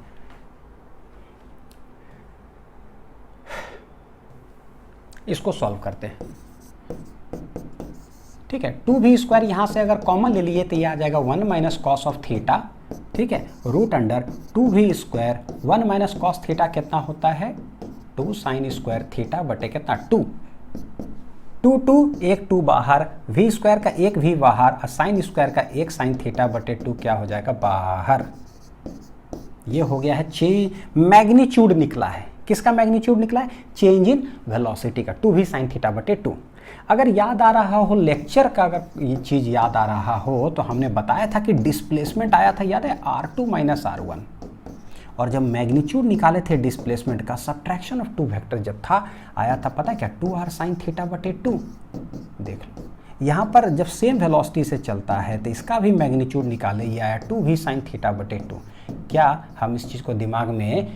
इसको सॉल्व करते हैं, ठीक है। 2v स्क्वायर यहाँ से अगर कॉमन ले लिए तो ये आ जाएगा 1 माइनस कॉस ऑफ थीटा, ठीक है, root under 2v square 1 minus cos theta कितना होता है, 2 साइन स्क्वायर थीटा बटे कितना 2, 2 एक 2 बाहर, v स्क्वायर का एक v बाहर और साइन स्क्वायर का एक साइन थीटा बटे 2 क्या हो जाएगा, बाहर। ये हो गया है मैग्नीट्यूड निकला है, किसका मैग्नीट्यूड निकला है, चेंज इन वेलोसिटी का, 2v साइन थीटा बटे 2। अगर याद आ रहा हो लेक्चर का, अगर ये चीज़ याद आ रहा हो तो हमने बताया था कि डिस्प्लेसमेंट आया था, याद है, R2 माइनस R1, और जब मैग्नीट्यूड निकाले थे डिस्प्लेसमेंट का, सब्ट्रैक्शन ऑफ 2 वेक्टर जब था आया था, पता है क्या, 2r साइन थीटा बटे 2। देख लो यहाँ पर जब सेम वेलोसिटी से चलता है तो इसका भी मैग्नीट्यूड निकाले, ये आया 2v साइन थीटा बटे 2। क्या हम इस चीज़ को दिमाग में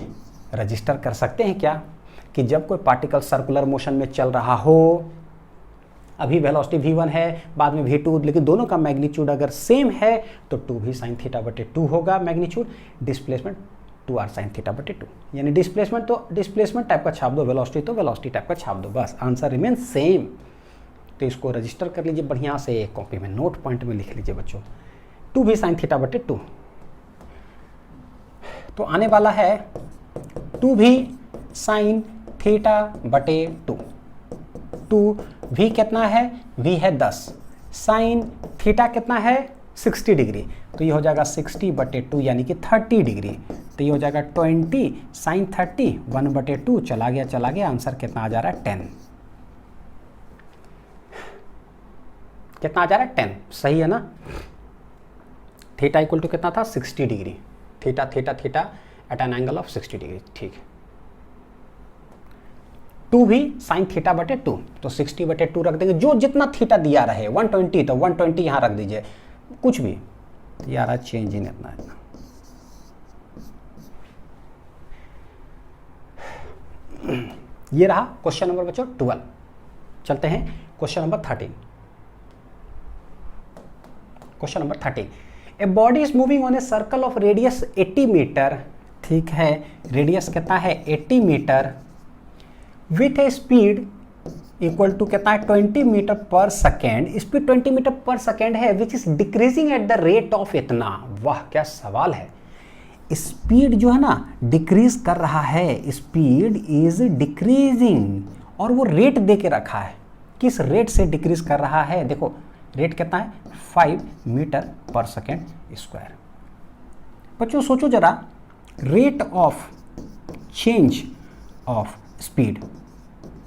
रजिस्टर कर सकते हैं क्या, कि जब कोई पार्टिकल सर्कुलर मोशन में चल रहा हो, अभी वेलोसिटी v1 है, बाद में v2, लेकिन दोनों का मैग्नीट्यूड अगर सेम है तो 2v साइन थीटा बटे 2 होगा magnitude, displacement 2r sine theta बटे 2। यानी डिस्प्लेसमेंट तो डिस्प्लेसमेंट टाइप का छाप दो, वेलोसिटी तो वेलोसिटी टाइप का छाप दो, बस आंसर रिमेन सेम। तो इसको रजिस्टर कर लीजिए बढ़िया से, एक कॉपी में नोट पॉइंट में लिख लीजिए बच्चों, 2v साइन थीटा बटे 2। तो आने वाला है 2v साइन थीटा बटे 2। 2v कितना है, v है 10, साइन थीटा कितना है 60 डिग्री, तो ये हो जाएगा 60 बटे 2 यानी कि 30 डिग्री, तो ये हो जाएगा 20 साइन 30 1 बटे 2, चला गया, आंसर कितना आ जा रहा है 10। कितना आ जा रहा है 10, सही है ना। थीटा इक्वल टू कितना था 60 degree, theta at an angle of 60 degree, ठीक है। 2v साइन थीटा बटे 2, तो 60 बटे 2 रख देंगे, जो जितना थीटा दिया रहे, 120 तो 120 यहाँ रख दीजिए, कुछ भी यार चेंज इन इतना। ये रहा क्वेश्चन नंबर बच्चों 12। चलते हैं question number 13। Question number 13, a body is moving on a circle of radius 80 metre, ठीक है, रेडियस कितना है 80 metre, with a speed equal to कितना है 20 metre per second, speed 20 metre per second है, which is decreasing at the rate of इतना। वाह क्या सवाल है, स्पीड जो है ना डिक्रीज कर रहा है, स्पीड इज डिक्रीजिंग, और वो रेट दे के रखा है, किस रेट से डिक्रीज कर रहा है, देखो रेट कितना है 5 मीटर पर सेकेंड स्क्वायर। बच्चों सोचो जरा, rate of change of speed,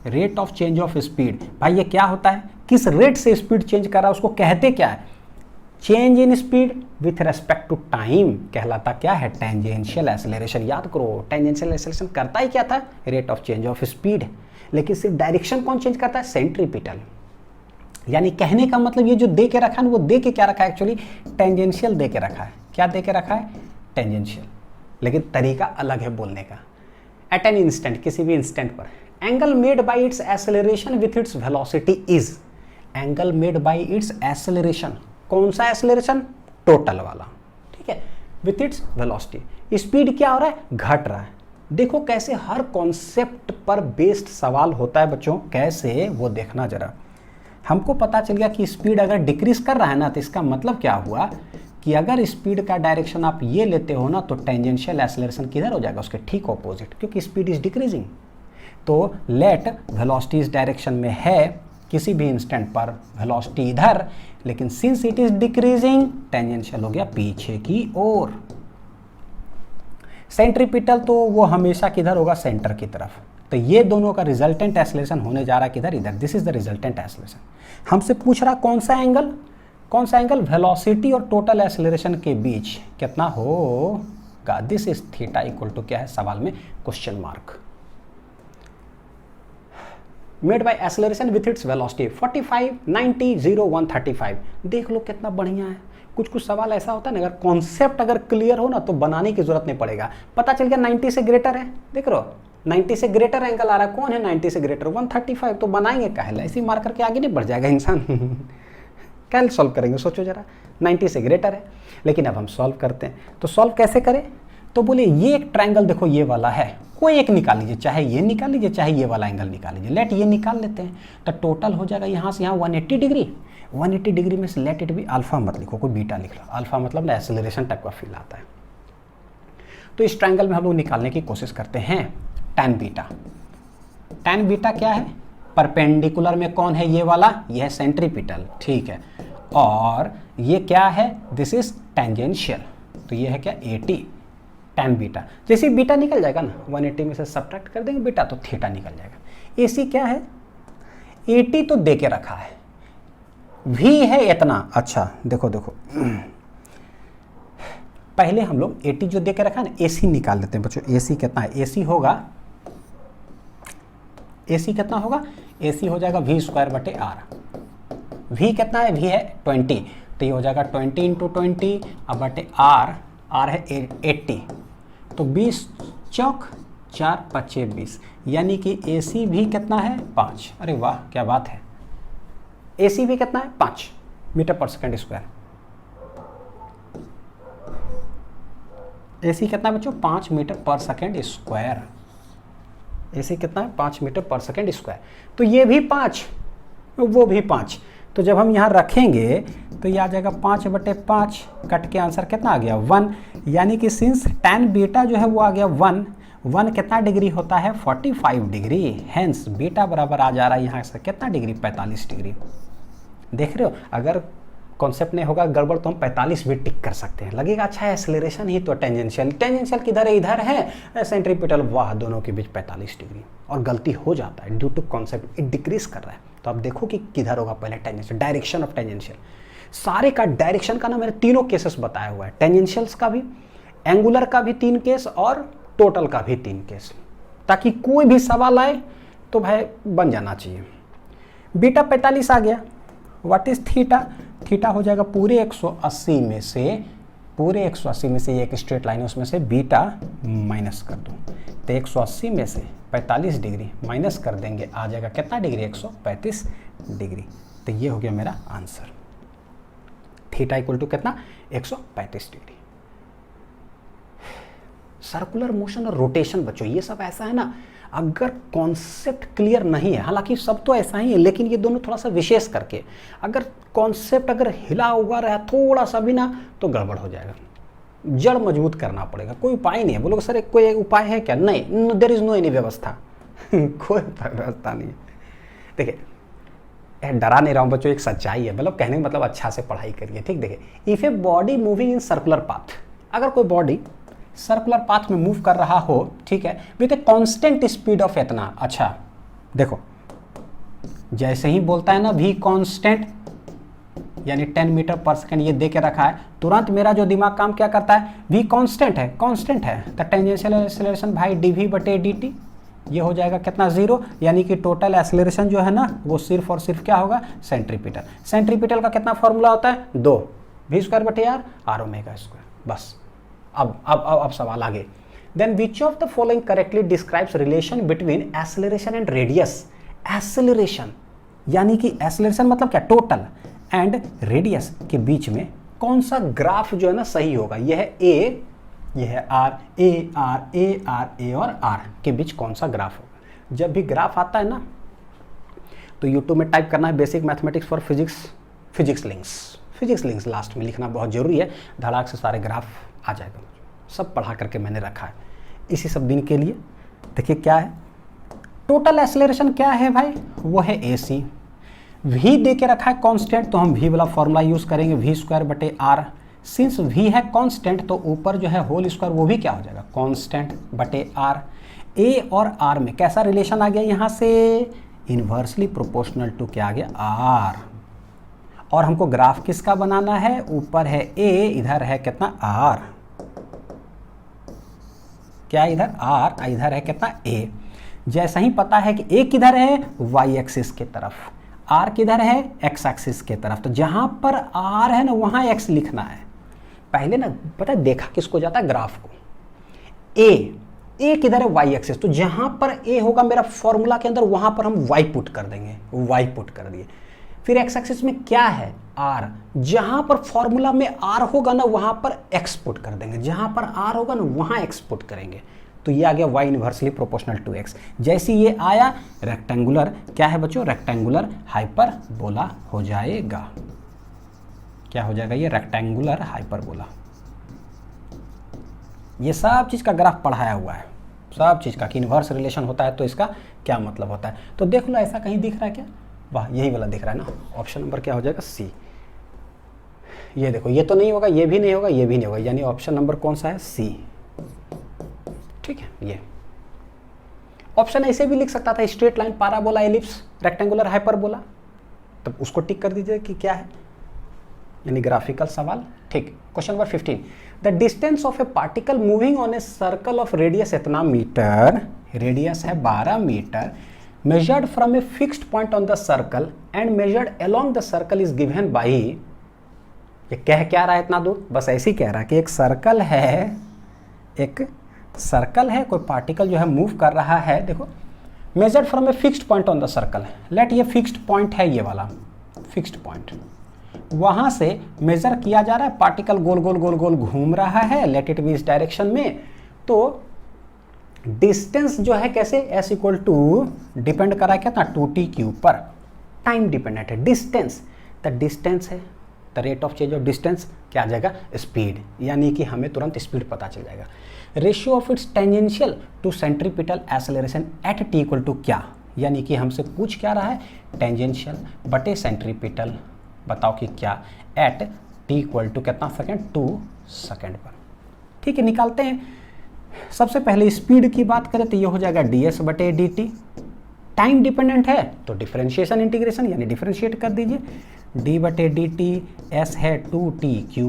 rate of change of speed, भाई ये क्या होता है, किस रेट से स्पीड चेंज कर रहा है उसको कहते क्या है, change in speed with respect to time कहलाता क्या है, टेंजेंशियल एक्सेलरेशन। याद करो टेंजेंशियल एक्सेलरेशन करता ही क्या था, rate of change of speed, लेकिन सिर्फ डायरेक्शन कौन चेंज करता है, सेंट्रीपिटल। यानी कहने का मतलब ये जो दे के रखा है वो दे के क्या रखा है, एक्चुअली टेंजेंशियल दे के रखा है, क्या दे के रखा है, टेंजेंशियल, लेकिन तरीका अलग है बोलने का। एट एन इंस्टेंट, किसी भी इंस्टेंट पर, angle made by its acceleration with its velocity is, angle made by its acceleration, कौन सा एक्सेलरेशन, टोटल वाला, ठीक है, विथ इट्स वेलोसिटी, स्पीड क्या हो रहा है, घट रहा है। देखो कैसे हर कॉन्सेप्ट पर बेस्ड सवाल होता है बच्चों, कैसे वो देखना जरा। हमको पता चल गया कि स्पीड अगर डिक्रीज कर रहा है ना, तो इसका मतलब क्या हुआ कि अगर स्पीड का डायरेक्शन आप ये लेते हो ना, तो टेंजेंशियल एक्सेलरेशन किधर हो जाएगा, उसके ठीक ऑपोजिट, क्योंकि स्पीड इज डिक्रीजिंग। तो लेट वेलोसिटी इस डायरेक्शन में है, किसी भी इंस्टेंट पर वेलोसिटी इधर, लेकिन since it is decreasing tangential हो गया पीछे की ओर। सेंट्रीपिटल तो वो हमेशा किधर होगा, सेंटर की तरफ। तो ये दोनों का रिजल्टेंट एक्सेलरेशन होने जा रहा है किधर, इधर, this is the resultant acceleration. हमसे पूछ रहा कौन सा एंगल, कौन सा एंगल, वेलोसिटी और टोटल एक्सेलरेशन के बीच कितना होगा, this is theta equal to क्या है सवाल में, question mark. Made by acceleration with its velocity 45, 90, 0, 135। देख लो कितना बढ़िया है। कुछ कुछ सवाल ऐसा होता है ना, अगर कॉन्सेप्ट अगर क्लियर हो ना तो बनाने की जरूरत नहीं पड़ेगा। पता चल गया 90 से ग्रेटर है, देख रहे हो 90 से ग्रेटर एंगल आ रहा है, कौन है 90 से ग्रेटर, 135, तो बनाएंगे काहे, ऐसे मार करके आगे नहीं बढ़ जाएगा इंसान कैसे सॉल्व करेंगे, सोचो जरा, 90 से ग्रेटर है। लेकिन अब हम सॉल्व करते हैं, तो सॉल्व कैसे करें, तो बोले ये एक ट्रायंगल देखो ये वाला है, कोई एक निकाल लीजिए, चाहे ये निकाल लीजिए चाहे ये वाला एंगल निकाल लीजिए, लेट ये निकाल लेते हैं, तो टोटल हो जाएगा यहाँ से यहाँ 180 डिग्री। 180 डिग्री में से लेट इट भी अल्फा मत लिखो, कोई बीटा लिख लो, अल्फा मतलब ना एक्सेलरेशन टाइप का फील आता है। तो इस ट्रायंगल में हम लोग निकालने की कोशिश करते हैं tan बीटा। tan बीटा क्या है, परपेंडिकुलर में कौन है, ये वाला, ये है सेंट्रीपिटल, ठीक है, और ये क्या है, दिस इज टेंजेंशियल, तो ये है क्या 80 tan बीटा। जैसे बीटा निकल जाएगा ना, 180 में से सब्ट्रैक्ट कर देंगे बीटा, तो थीटा निकल जाएगा। AC क्या है, 80 तो दे के रखा है, V है इतना, अच्छा देखो देखो पहले हम लोग 80 जो दे के रखा है ना, AC निकाल लेते हैं बच्चों। AC कितना है, AC होगा, AC कितना होगा, AC हो जाएगा V स्क्वायर बटे R। V कितना है, V है 20, तो ये हो जाएगा 20 इंटू 20 अब बटे R, R है 80, तो 20 चौक 4 5 20, यानी कि AC भी कितना है 5। अरे वाह क्या बात है, AC भी कितना है 5 metre per second square. AC कितना बच्चों, 5 metre per second square. AC कितना है, 5 मीटर पर सेकेंड स्क्वायर। तो ये भी 5, वो भी 5, तो जब हम यहाँ रखेंगे तो ये आ जाएगा 5/5, कट के आंसर कितना आ गया 1, यानी कि सिंस tan बीटा जो है वो आ गया 1 कितना डिग्री होता है 45 डिग्री, हेंस बीटा बराबर आ जा रहा है यहाँ से कितना डिग्री 45 डिग्री। देख रहे हो, अगर कॉन्सेप्ट नहीं होगा गड़बड़ तो हम 45 भी टिक कर सकते हैं, लगेगा अच्छा है एक्सेलरेशन ही तो टेंजेंशियल, टेंजेंशियल किधर है, इधर है, सेंट्रीपिटल, वाह दोनों के बीच 45 डिग्री, और गलती हो जाता है due to concept, it decrease कर रहा है। तो अब देखो कि किधर होगा पहले टेंजेंशियल, डायरेक्शन ऑफ टेंजेंशियल, सारे का डायरेक्शन का ना मैंने तीनों केसेस बताया हुआ है, टेंजेंशियल्स का भी, एंगुलर का भी 3 केस और टोटल का भी 3 केस, ताकि कोई भी सवाल आए तो भाई बन जाना चाहिए। बीटा 45 आ गया, व्हाट इज थीटा, थीटा हो जाएगा पूरे 180 में से, पूरे 180 में से ये एक स्ट्रेट लाइन है उसमें से बीटा माइनस कर दूँ, तो 180 में से 45 डिग्री माइनस कर देंगे, आ जाएगा कितना डिग्री 135 डिग्री। तो ये हो गया मेरा आंसर, थीटा इक्वल टू कितना 135 डिग्री। सर्कुलर मोशन और रोटेशन बच्चों ये सब ऐसा है ना, अगर कॉन्सेप्ट क्लियर नहीं है, हालांकि सब तो ऐसा ही है लेकिन ये दोनों थोड़ा सा विशेष करके, अगर कॉन्सेप्ट अगर हिला हुआ रहा थोड़ा सा भी ना तो गड़बड़ हो जाएगा, जड़ मजबूत करना पड़ेगा। कोई उपाय नहीं है, बोलोगे सर कोई उपाय है क्या, नहीं, देयर इज नो एनी व्यवस्था कोई व्यवस्था नहीं है। देखिए डरा नहीं रहा हूँ बच्चों, एक सच्चाई है, मतलब कहने का मतलब अच्छा से पढ़ाई करिए, ठीक। देखिए if a body moving in circular path, अगर कोई बॉडी सर्कुलर पाथ में मूव कर रहा हो, ठीक है, with a constant speed of इतना, अच्छा देखो जैसे ही बोलता है ना v कांस्टेंट यानी 10 मीटर पर सेकेंड ये दे के रखा है, तुरंत मेरा जो दिमाग काम क्या करता है, v कांस्टेंट है, कांस्टेंट है, तो टेंजेंशियल एक्सेलरेशन भाई dv/dt ये हो जाएगा कितना 0, यानी कि टोटल एक्सेलरेशन जो है ना वो सिर्फ और सिर्फ क्या होगा सेंट्रीपिटल। सेंट्रीपिटल का कितना फॉर्मूला होता है 2 v²/r r⍵², बस। अब सवाल आगे, then which of the following correctly describes relation between acceleration and radius. Acceleration यानी कि एक्सेलरेशन मतलब क्या, टोटल, एंड रेडियस के बीच में कौन सा ग्राफ जो है ना सही होगा, यह है ए, यह है R, A R A R A और आर के बीच कौन सा ग्राफ होगा। जब भी ग्राफ आता है ना तो यूट्यूब में टाइप करना है basic mathematics for physics links last में लिखना बहुत जरूरी है, धड़ाक से सारे ग्राफ आ जाएगा, सब पढ़ा करके मैंने रखा है इसी सब दिन के लिए। देखिए क्या है, टोटल एक्सेलरेशन क्या है भाई, वो है AC, v दे के रखा है कांस्टेंट, तो हम v वाला फॉर्मूला यूज करेंगे v²/r। सिंस v है कांस्टेंट तो ऊपर जो है होल स्क्वायर वो भी क्या हो जाएगा कांस्टेंट/r। a और r में कैसा रिलेशन आ गया यहाँ से, इनवर्सली प्रोपोर्शनल टू क्या आ गया r, और हमको ग्राफ किसका बनाना है, ऊपर है a, इधर है कितना r, क्या इधर r, इधर है कितना a। जैसा ही पता है कि a किधर है, y एक्सिस की तरफ, r किधर है, x एक्सिस की तरफ, तो जहां पर r है ना वहां x लिखना है। पहले ना पता है देखा किसको जाता है, ग्राफ को। a किधर है, y एक्सिस, तो जहां पर a होगा मेरा फॉर्मूला के अंदर वहां पर हम y पुट कर देंगे, y पुट कर दिए। फिर x एक्सिस में क्या है, r, जहां पर फॉर्मूला में r होगा ना वहां पर x पुट कर देंगे, जहां पर r होगा ना वहां x पुट करेंगे। तो ये आ गया y inversely proportional to x। जैसे ये आया रेक्टेंगुलर, क्या है बच्चों, रेक्टेंगुलर हाइपरबोला हो जाएगा। क्या हो जाएगा, ये रेक्टेंगुलर हाइपरबोला। ये सब चीज का ग्राफ पढ़ाया हुआ है, सब चीज का कि इनवर्स रिलेशन होता है तो इसका क्या मतलब होता है। तो देख लो ऐसा कहीं दिख रहा है क्या, वाह यही वाला दिख रहा है ना। ऑप्शन नंबर क्या हो जाएगा, सी। ये देखो ये तो नहीं होगा, ये भी नहीं होगा, ये भी नहीं होगा, यानी ऑप्शन नंबर कौन सा है, सी। ठीक है, ये ऑप्शन ऐसे भी लिख सकता था, straight line, parabola, ellipse, rectangular hyperbola, तब उसको टिक कर दीजिए कि क्या है, यानी ग्राफिकल सवाल। ठीक, question number 15, the distance of a particle moving on a circle of radius इतना मीटर, रेडियस है 12 metre, measured from a fixed point on the circle and measured along the circle is given by, ये कह क्या रहा है इतना दूर, बस ऐसे ही कह रहा है कि एक सर्कल है, एक सर्कल है, कोई पार्टिकल जो है मूव कर रहा है, देखो measured from a fixed point on the circle, let ये फिक्स्ड पॉइंट है, ये वाला फिक्स्ड पॉइंट, वहां से मेजर किया जा रहा है, पार्टिकल गोल गोल गोल गोल घूम रहा है, लेट इट बी इस डायरेक्शन में। तो डिस्टेंस जो है कैसे, एस इक्वल टू डिपेंड कर रहा है क्या, 2t क्यूब पर, टाइम डिपेंडेंट है डिस्टेंस, द डिस्टेंस है, the rate of change of distance क्या आ जाएगा, स्पीड, यानी कि हमें तुरंत स्पीड पता चल जाएगा। Ratio of its tangential to centripetal acceleration at T equal to क्या, यानी कि हमसे पूछ क्या रहा है, टेंजेंशियल बटे सेंट्रीपिटल, बताओ कि क्या, एट टी इक्वल टू कितना सेकेंड, 2 सेकेंड पर। ठीक है, निकालते हैं। सबसे पहले स्पीड की बात करें तो ये हो जाएगा ds बटे dt, टाइम डिपेंडेंट है तो डिफरेंशिएशन इंटीग्रेशन यानी डिफरेंशिएट कर दीजिए, d बटे dt, s है 2t क्यू,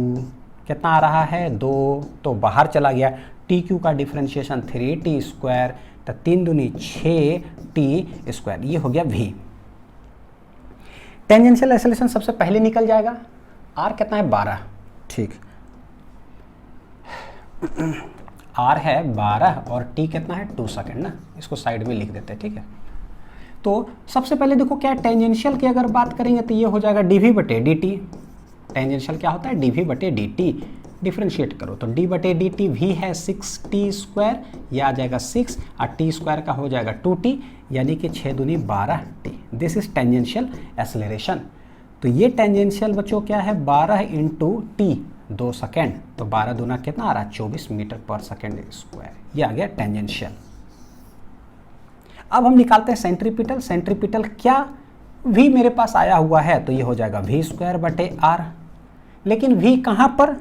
कितना आ रहा है 2, तो बाहर चला गया, t क्यू का डिफरेंशिएशन 3t स्क्वायर, तो 3 दूनी 6t स्क्वायर, ये हो गया v। टेंजेंशियल एक्सेलरेशन सबसे पहले निकल जाएगा, r कितना है 12, ठीक, r है 12 और t कितना है 2 सेकेंड ना, इसको साइड में लिख देते हैं। ठीक है, तो सबसे पहले देखो क्या टेंजेंशियल की अगर बात करेंगे तो ये हो जाएगा dv बटे dt, टेंजेंशियल क्या होता है, dv बटे dt, डिफरेंशिएट करो तो d बटे dt, v है 6t स्क्वायर, ये आ जाएगा 6 और t स्क्वायर का हो जाएगा 2t, यानी कि 6 दूनी 12t, this is tangential acceleration. तो ये टेंजेंशियल बच्चों क्या है, 12 इंटू t, 2 सेकेंड, तो 12 दूना कितना आ रहा है, 24 मीटर पर सेकेंड स्क्वायर, ये आ गया टेंजेंशियल। अब हम निकालते हैं सेंट्रीपिटल, सेंट्रीपिटल क्या, v मेरे पास आया हुआ है तो ये हो जाएगा v स्क्वायर बटे r, लेकिन v कहाँ पर,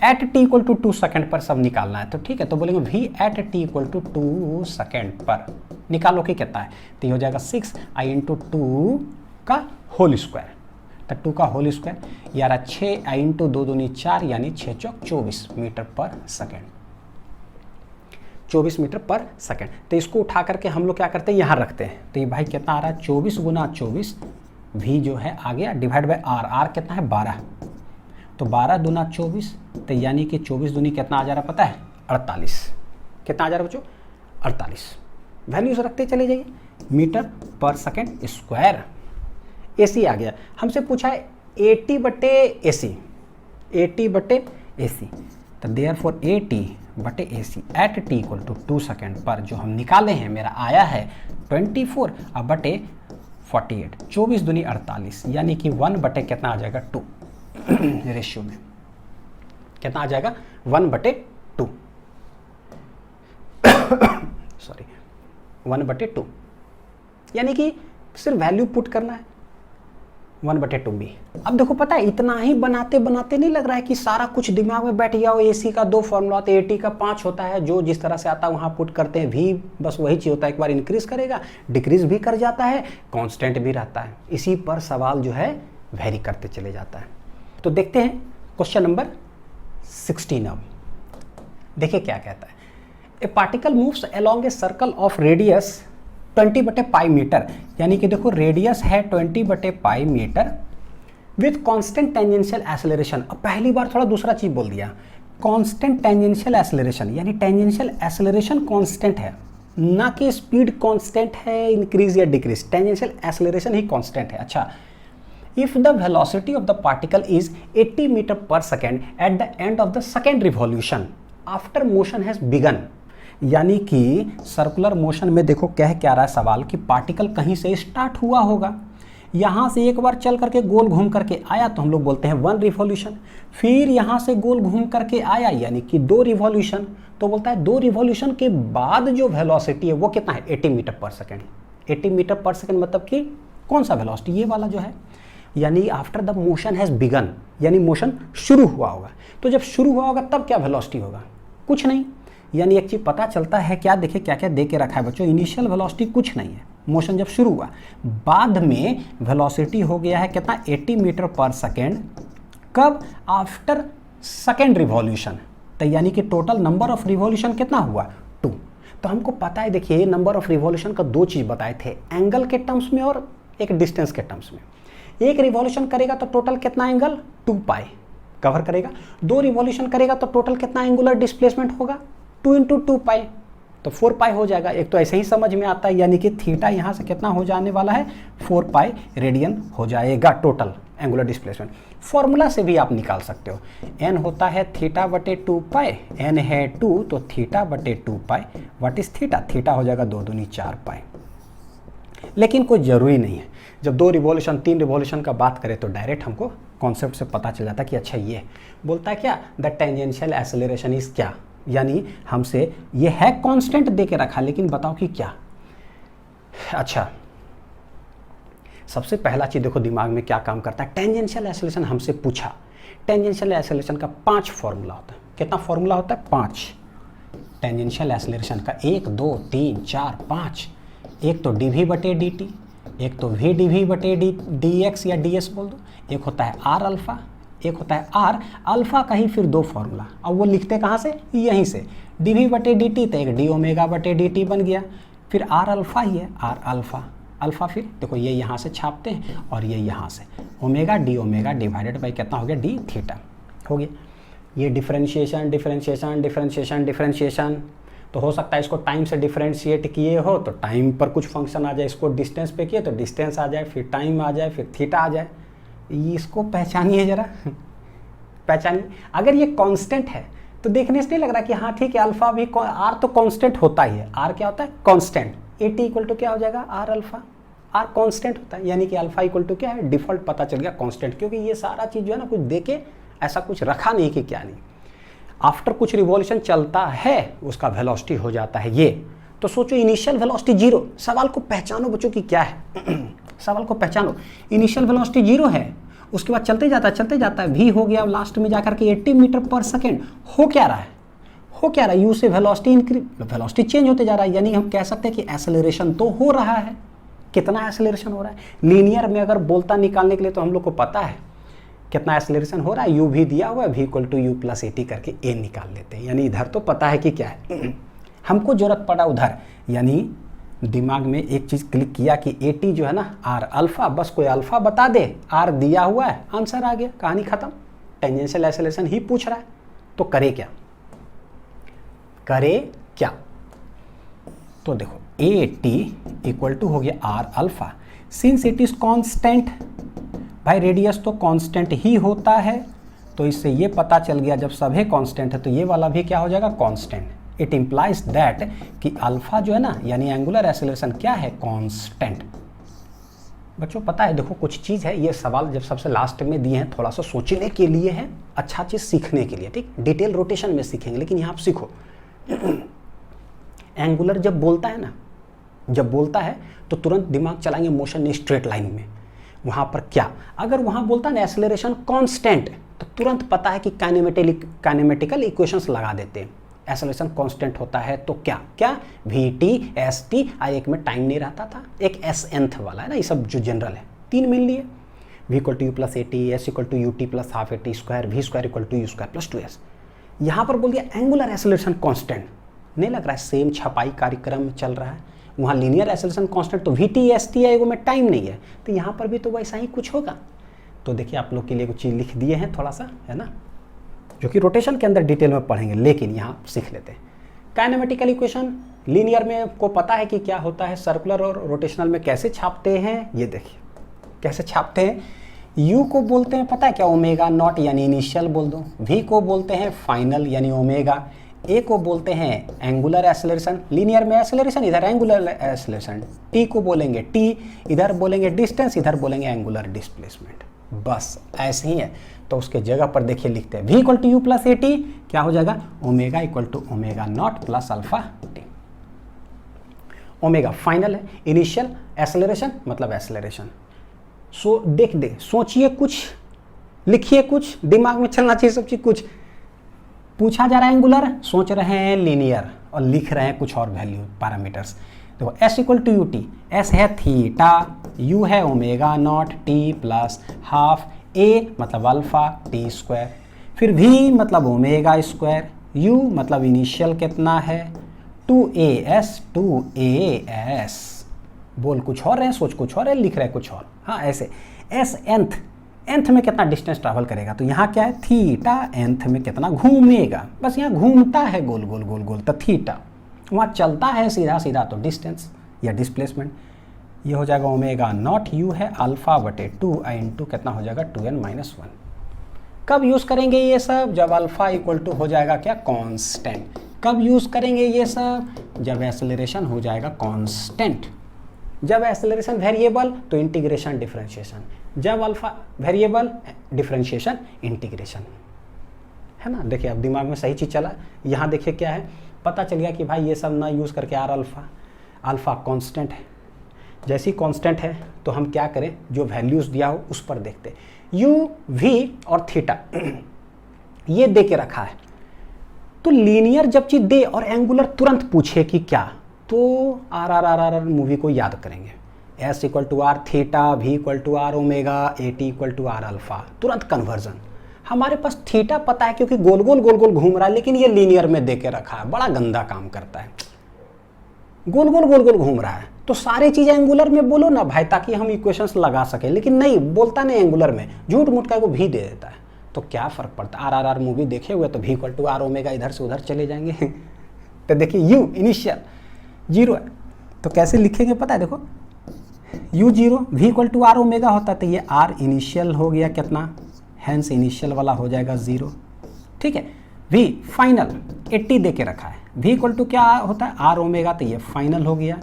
at t equal to 2 second पर सब निकालना है, तो ठीक है, तो बोलेंगे v eight t equal to 2 second पर, निकालो कि कितना है, तो ये हो जाएगा 6 i इंटू 2 का होल स्क्वायर, तो 2 का होल स्क्वायर यार 6 i इंटू 2 दूनी 4, यानी 6 चौक 24 metre per second, 24 metre per second. तो इसको उठा करके हम लोग क्या करते हैं, यहाँ रखते हैं, तो ये भाई कितना आ रहा है 24 गुना 24, v जो है आ गया डिवाइड बाई r कितना है 12, तो 12 दूना 24, तो यानी कि 24 दूनी कितना आ जा रहा पता है 48, कितना आ जा रहा बच्चों 48, वैल्यूज रखते चले जाइए, metre per second square. AC आ गया, हमसे पूछा है 80 बटे AC, 80 बटे AC, तो देयरफॉर 80 बटे AC at t equal to 2 second पर जो हम निकाले हैं मेरा आया है 24 अब बटे 48, 24 दूनी 48, यानी कि 1 बटे कितना आ जाएगा 2 रेशियो में कितना आ जाएगा 1 बटे 2 सॉरी 1 बटे 2, यानी कि सिर्फ वैल्यू पुट करना है 1 बटे 2b। अब देखो पता है इतना ही बनाते बनाते नहीं लग रहा है कि सारा कुछ दिमाग में बैठ गया हो, AC का 2 फॉर्मूला होता है, AT का 5 होता है, जो जिस तरह से आता है वहाँ पुट करते हैं, v बस वही चीज़ होता है, एक बार इंक्रीज करेगा डिक्रीज भी कर जाता है, कांस्टेंट भी रहता है, इसी पर सवाल जो है वेरी करते चले जाता है। तो देखते हैं क्वेश्चन नंबर 16। अब देखिए क्या कहता है, a particle moves along a circle of radius 20/π metre, यानी कि देखो रेडियस है 20/π metre with constant tangential acceleration. अब पहली बार थोड़ा दूसरा चीज बोल दिया, कांस्टेंट टेंजेंशियल एक्सेलरेशन, यानी टेंजेंशियल एक्सेलरेशन कांस्टेंट है, ना कि स्पीड कांस्टेंट है इंक्रीज या डिक्रीज, टेंजेंशियल एक्सेलरेशन ही कांस्टेंट है। अच्छा, if the velocity of the particle is 80 metre per second at the end of the second revolution after motion has begin, यानी कि सर्कुलर मोशन में देखो कह क्या रहा है सवाल कि पार्टिकल कहीं से स्टार्ट हुआ होगा, यहाँ से एक बार चल करके गोल घूम करके आया तो हम लोग बोलते हैं 1 रिवॉल्यूशन, फिर यहाँ से गोल घूम करके आया यानी कि 2 रिवॉल्यूशन, तो बोलता है 2 रिवॉल्यूशन के बाद जो वेलोसिटी है वो कितना है 80 metre per second. 80 metre per second मतलब कि कौन सा वेलोसिटी, ये वाला जो है, यानी after the motion has begin, यानी मोशन शुरू हुआ होगा। तो जब शुरू हुआ होगा तब क्या वेलोसिटी होगा, कुछ नहीं, यानी एक चीज पता चलता है क्या, देखिए क्या क्या दे के रखा है बच्चों, इनिशियल वेलोसिटी कुछ नहीं है, मोशन जब शुरू हुआ, बाद में वेलोसिटी हो गया है कितना 80 मीटर पर सेकेंड, कब, आफ्टर सेकेंड रिवॉल्यूशन, तो यानी कि टोटल नंबर ऑफ रिवॉल्यूशन कितना हुआ 2। तो हमको पता है, देखिए नंबर ऑफ रिवॉल्यूशन का 2 चीज बताए थे, एंगल के टर्म्स में और एक डिस्टेंस के टर्म्स में। एक रिवॉल्यूशन करेगा तो टोटल कितना एंगल 2π कवर करेगा, 2 रिवॉल्यूशन करेगा तो टोटल कितना एंगुलर डिस्प्लेसमेंट होगा 2 × 2π, तो 4π हो जाएगा। एक तो ऐसे ही समझ में आता है, यानी कि थीटा यहाँ से कितना हो जाने वाला है 4π रेडियन हो जाएगा टोटल एंगुलर डिस्प्लेसमेंट। फॉर्मूला से भी आप निकाल सकते हो, n होता है θ/2π, n है 2 तो θ/2π, व्हाट इज थीटा, थीटा हो जाएगा 2 दूनी 4π। लेकिन कोई ज़रूरी नहीं है, जब 2 रिवॉल्यूशन 3 रिवॉल्यूशन का बात करें तो डायरेक्ट हमको कॉन्सेप्ट से पता चल जाता कि अच्छा ये बोलता है क्या, द टेंजेंशियल एक्सेलरेशन इज क्या, यानी हमसे ये है कांस्टेंट दे के रखा, लेकिन बताओ कि क्या। अच्छा, सबसे पहला चीज देखो दिमाग में क्या काम करता है, टेंजेंशियल एक्सेलरेशन हमसे पूछा, टेंजेंशियल एक्सेलरेशन का 5 फॉर्मूला होता है। कितना फॉर्मूला होता है 5 टेंजेंशियल एक्सेलरेशन का, 1 2 3 4 5। एक तो dv/dt, एक तो v/dv/dx या ds बोल दो, एक होता है r अल्फा, एक होता है r अल्फा का ही फिर 2 फॉर्मूला। अब वो लिखते कहाँ से, यहीं से, dv/dt तो एक dω/dt बन गया, फिर r अल्फा ही है, r अल्फा, अल्फा फिर देखो ये यहाँ से छापते हैं और ये यहाँ से ओमेगा dω डिवाइडेड बाई कितना हो गया d थीटा हो गया। ये डिफरेंशिएशन डिफरेंशिएशन डिफरेंशिएशन डिफरेंशिएशन, तो हो सकता है इसको टाइम से डिफरेंशिएट किए हो तो टाइम पर कुछ फंक्शन आ जाए, इसको डिस्टेंस पे किए तो डिस्टेंस आ जाए, फिर टाइम आ जाए, फिर थीटा आ जाए। इसको पहचानिए जरा, पहचानिए। अगर ये कांस्टेंट है तो देखने से नहीं लग रहा कि हाँ ठीक है अल्फा भी, आर तो कांस्टेंट होता ही है, आर क्या होता है कांस्टेंट, AT इक्वल टू क्या हो जाएगा आर अल्फा, आर कांस्टेंट होता है, यानी कि अल्फा इक्वल टू क्या है डिफॉल्ट पता चल गया कांस्टेंट, क्योंकि ये सारा चीज़ जो है ना कुछ देके ऐसा कुछ रखा नहीं कि क्या नहीं, आफ्टर कुछ रिवॉल्यूशन चलता है उसका वेलोसिटी हो जाता है ये। तो सोचो इनिशियल वेलोसिटी 0, सवाल को पहचानो बच्चों की क्या है सवाल को पहचानो, इनिशियल वेलोसिटी 0 है, उसके बाद चलते जाता है v हो गया, लास्ट में जाकर के 80 मीटर पर सेकेंड। हो क्या रहा है, u से वेलोसिटी चेंज होते जा रहा है, यानी हम कह सकते हैं कि एक्सेलरेशन तो हो रहा है। कितना एक्सेलरेशन हो रहा है, लीनियर में अगर बोलता निकालने के लिए तो हम लोग को पता है कितना एक्सेलरेशन हो रहा है, u भी दिया हुआ है, v = u+at करके a निकाल लेते हैं, यानी इधर तो पता है कि क्या है हमको जरूरत पड़ा उधर, यानी दिमाग में एक चीज क्लिक किया कि AT जो है ना r अल्फा, बस कोई अल्फा बता दे, r दिया हुआ है, आंसर आ गया, कहानी खत्म। टेंजेंशियल एक्सेलरेशन ही पूछ रहा है तो करे क्या, तो देखो AT इक्वल टू हो गया r alpha, since it is constant, भाई रेडियस तो कांस्टेंट ही होता है, तो इससे ये पता चल गया जब सभी कांस्टेंट है तो ये वाला भी क्या हो जाएगा कांस्टेंट। इट इम्प्लाइज दैट कि अल्फा जो है ना यानी एंगुलर एक्सेलरेशन क्या है कांस्टेंट। बच्चों पता है देखो कुछ चीज़ है, ये सवाल जब सबसे लास्ट में दिए हैं थोड़ा सा सोचने के लिए है, अच्छा चीज़ सीखने के लिए, ठीक, डिटेल रोटेशन में सीखेंगे लेकिन यहाँ आप सीखो एंगुलर जब बोलता है तो तुरंत दिमाग चलाएंगे मोशन इन स्ट्रेट लाइन में, वहाँ पर क्या, अगर वहाँ बोलता है ना एक्सेलरेशन कांस्टेंट तो तुरंत पता है कि काइनेमेटिकल इक्वेशंस लगा देते हैं, एक्सेलरेशन कांस्टेंट होता है तो क्या vt st, एक में टाइम नहीं रहता था, एक s nth वाला है ना, ये सब जो जनरल है 3 मिल लिए, v equal to U plus A T, S equal to U T plus half A T square, V square equal to U square plus 2s। यहाँ पर बोल दिया एंगुलर एक्सेलरेशन कांस्टेंट, नहीं लग रहा है सेम छपाई कार्यक्रम चल रहा है, वहाँ लीनियर एक्सेलरेशन कांस्टेंट तो वी टी एस टी है, में टाइम नहीं है, तो यहाँ पर भी तो वैसा ही कुछ होगा। तो देखिए आप लोग के लिए कुछ चीज़ लिख दिए हैं थोड़ा सा, है ना, जो कि रोटेशन के अंदर डिटेल में पढ़ेंगे, लेकिन यहाँ सीख लेते हैं। काइनेमेटिकल इक्वेशन लीनियर में को पता है कि क्या होता है, सर्कुलर और रोटेशनल में कैसे छापते हैं, ये देखिए कैसे छापते हैं। U को बोलते हैं पता है क्या, ओमेगा नॉट यानी इनिशियल बोल दो, V को बोलते हैं फाइनल यानी ओमेगा, A को बोलते हैं एंगुलर एक्सेलरेशन, लीनियर में एक्सेलरेशन इधर एंगुलर एक्सेलरेशन, T को बोलेंगे T, इधर बोलेंगे डिस्टेंस, इधर बोलेंगे एंगुलर डिस्प्लेसमेंट, बस ऐसे ही है। तो उसके जगह पर देखिए लिखते हैं V equal to U plus A T, क्या हो जाएगा omega equal to omega not plus alpha T. Omega final है, इनिशियल एक्सेलरेशन मतलब एक्सेलरेशन। सो देख दे, सोचिए कुछ, लिखिए कुछ, दिमाग में चलना चाहिए सब चीज। कुछ पूछा जा रहा है एंगुलर, सोच रहे हैं लीनियर और लिख रहे हैं कुछ और वैल्यू पैरामीटर्स। देखो S equal to U T, S है थीटा, U है omega not T plus half, A मतलब अल्फा टी स्क्वायर, फिर V मतलब ओमेगा स्क्वायर, U मतलब इनिशियल कितना है 2AS, 2AS। बोल कुछ और है, सोच कुछ और है, लिख रहे कुछ और, हाँ ऐसे। S nth में कितना डिस्टेंस ट्रैवल करेगा, तो यहाँ क्या है थीटा nth में कितना घूमेगा, बस यहाँ घूमता है गोल गोल गोल गोल, तो थीटा, वहाँ चलता है सीधा सीधा तो डिस्टेंस या डिस्प्लेसमेंट। ये हो जाएगा ओमेगा नॉट, U है अल्फा बटे 2 इंटू कितना हो जाएगा 2n माइनस 1। कब यूज़ करेंगे ये सब, जब अल्फा इक्वल टू हो जाएगा क्या कांस्टेंट। कब यूज़ करेंगे ये सब, जब एक्सेलरेशन हो जाएगा कांस्टेंट। जब एक्सेलरेशन वेरिएबल तो इंटीग्रेशन डिफरेंशिएशन, जब अल्फा वेरिएबल डिफरेंशिएशन इंटीग्रेशन, है ना। देखिए अब दिमाग में सही चीज़ चला। यहाँ देखिए क्या है, पता चल गया कि भाई ये सब ना यूज़ करके आर अल्फा कांस्टेंट है। जैसी कांस्टेंट है तो हम क्या करें, जो वैल्यूज़ दिया हो उस पर देखते। U, V और थीटा ये दे के रखा है, तो लीनियर जब चीज़ दे और एंगुलर तुरंत पूछे कि क्या, तो आर मूवी को याद करेंगे। S equal to R theta, V equal to are omega, A T equal to are alpha, तुरंत कन्वर्जन। हमारे पास थीटा पता है क्योंकि गोल गोल गोल गोल घूम रहा है, लेकिन ये लीनियर में दे के रखा है, बड़ा गंदा काम करता है, गोल गोल गोल गोल घूम रहा है। तो सारी चीज़ें एंगुलर में बोलो ना भाई, ताकि हम इक्वेशंस लगा सकें, लेकिन नहीं बोलता, नहीं एंगुलर में, झूठ मूठ का को भी दे देता है। तो क्या फ़र्क पड़ता है, आर मूवी देखे हुए तो V equal to are omega इधर से उधर चले जाएंगे। तो देखिए U इनिशियल 0 है, तो कैसे लिखेंगे पता है, देखो U 0, V equal to are omega होता है, तो ये R इनिशियल हो गया कितना, हैंस इनिशियल वाला हो जाएगा 0, ठीक है। V फाइनल 80 दे के रखा है, V इक्वल टू क्या होता है आर ओमेगा, तो ये फाइनल हो गया,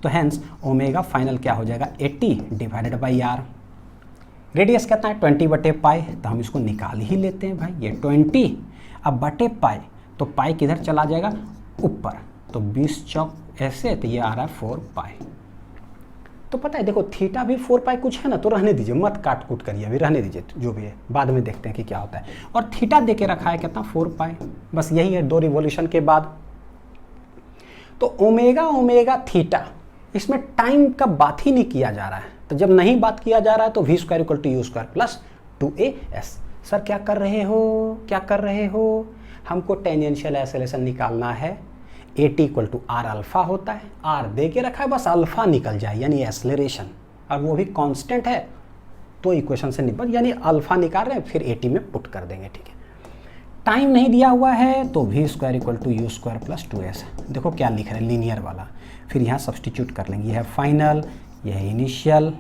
तो हैंस ओमेगा फाइनल क्या हो जाएगा 80 डिवाइडेड बाई आर। रेडियस कितना है 20 बटे पाई, तो हम इसको निकाल ही लेते हैं भाई, ये 20 अब बटे पाई, तो पाई किधर चला जाएगा ऊपर, तो 20 चौक ऐसे, तो ये आ रहा है 4 पाई। तो पता है देखो थीटा भी 4 पाई कुछ है ना, तो रहने दीजिए, मत काट कूट करिए, अभी रहने दीजिए, जो भी है बाद में देखते हैं कि क्या होता है। और थीटा दे के रखा है कितना 4 पाई, बस यही है 2 रिवॉल्यूशन के बाद। तो ओमेगा ओमेगा थीटा, इसमें टाइम का बात ही नहीं किया जा रहा है, तो जब नहीं बात किया जा रहा है तो V square equal to U square plus 2AS। Sir क्या कर रहे हो, क्या कर रहे हो, हमको टेंजेंशियल एक्सेलरेशन निकालना है। AT equal to are alpha होता है, आर दे के रखा है, बस अल्फा निकल जाए यानी एक्सेलरेशन, और वो भी कांस्टेंट है, तो इक्वेशन से निपट, यानी अल्फा निकाल रहे हैं, फिर AT में पुट कर देंगे, ठीक है। टाइम नहीं दिया हुआ है तो V square equal to U square plus 2S। देखो क्या लिख रहे हैं लीनियर वाला, फिर यहाँ सब्सटीट्यूट कर लेंगे, यह है फाइनल, यह है इनिशियल,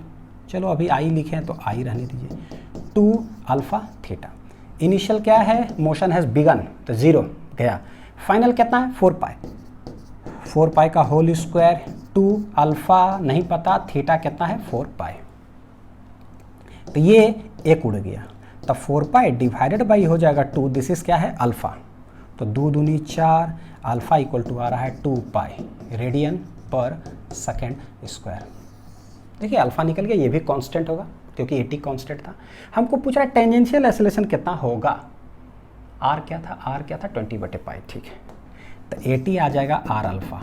चलो अभी आई लिखे हैं तो आई रहने दीजिए, 2 अल्फा थीटा। इनिशियल क्या है, मोशन हैज़ बिगन, तो 0 गया, फाइनल कितना है 4 पाई, 4 पाई का होल स्क्वायर, 2 अल्फा नहीं पता, थीटा कितना है 4 पाई, तो ये एक उड़ गया, तब 4 पाई डिवाइडेड बाई हो जाएगा 2, दिस इज क्या है अल्फा, तो 2 दूनी 4, अल्फा इक्वल टू आ रहा है 2 पाई रेडियन पर सेकेंड स्क्वायर। देखिए अल्फा निकल गया, ये भी कांस्टेंट होगा क्योंकि 80 कांस्टेंट था। हमको पूछ रहा है टेंजेंशियल एक्सेलरेशन कितना होगा, आर क्या था 20 बटे पाई, ठीक है, तो 80 आ जाएगा आर अल्फा,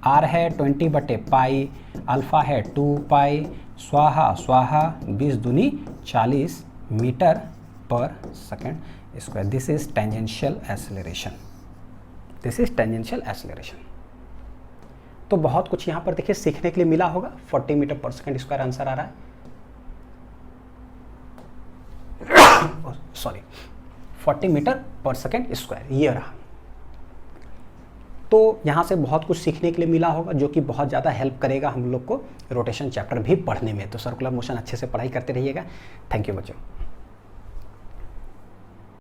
आर है 20 बटे पाई, अल्फा है 2 पाई, स्वाहा स्वाहा 20 दूनी 40 metre per second square. This is tangential acceleration, this is tangential acceleration. तो बहुत कुछ यहाँ पर देखिए सीखने के लिए मिला होगा। 40 metre per second square answer आ रहा है, sorry 40 metre per second square ये रहा। तो यहाँ से बहुत कुछ सीखने के लिए मिला होगा जो कि बहुत ज़्यादा हेल्प करेगा हम लोग को रोटेशन चैप्टर भी पढ़ने में। तो सर्कुलर मोशन अच्छे से पढ़ाई करते रहिएगा। थैंक यू बच्चों।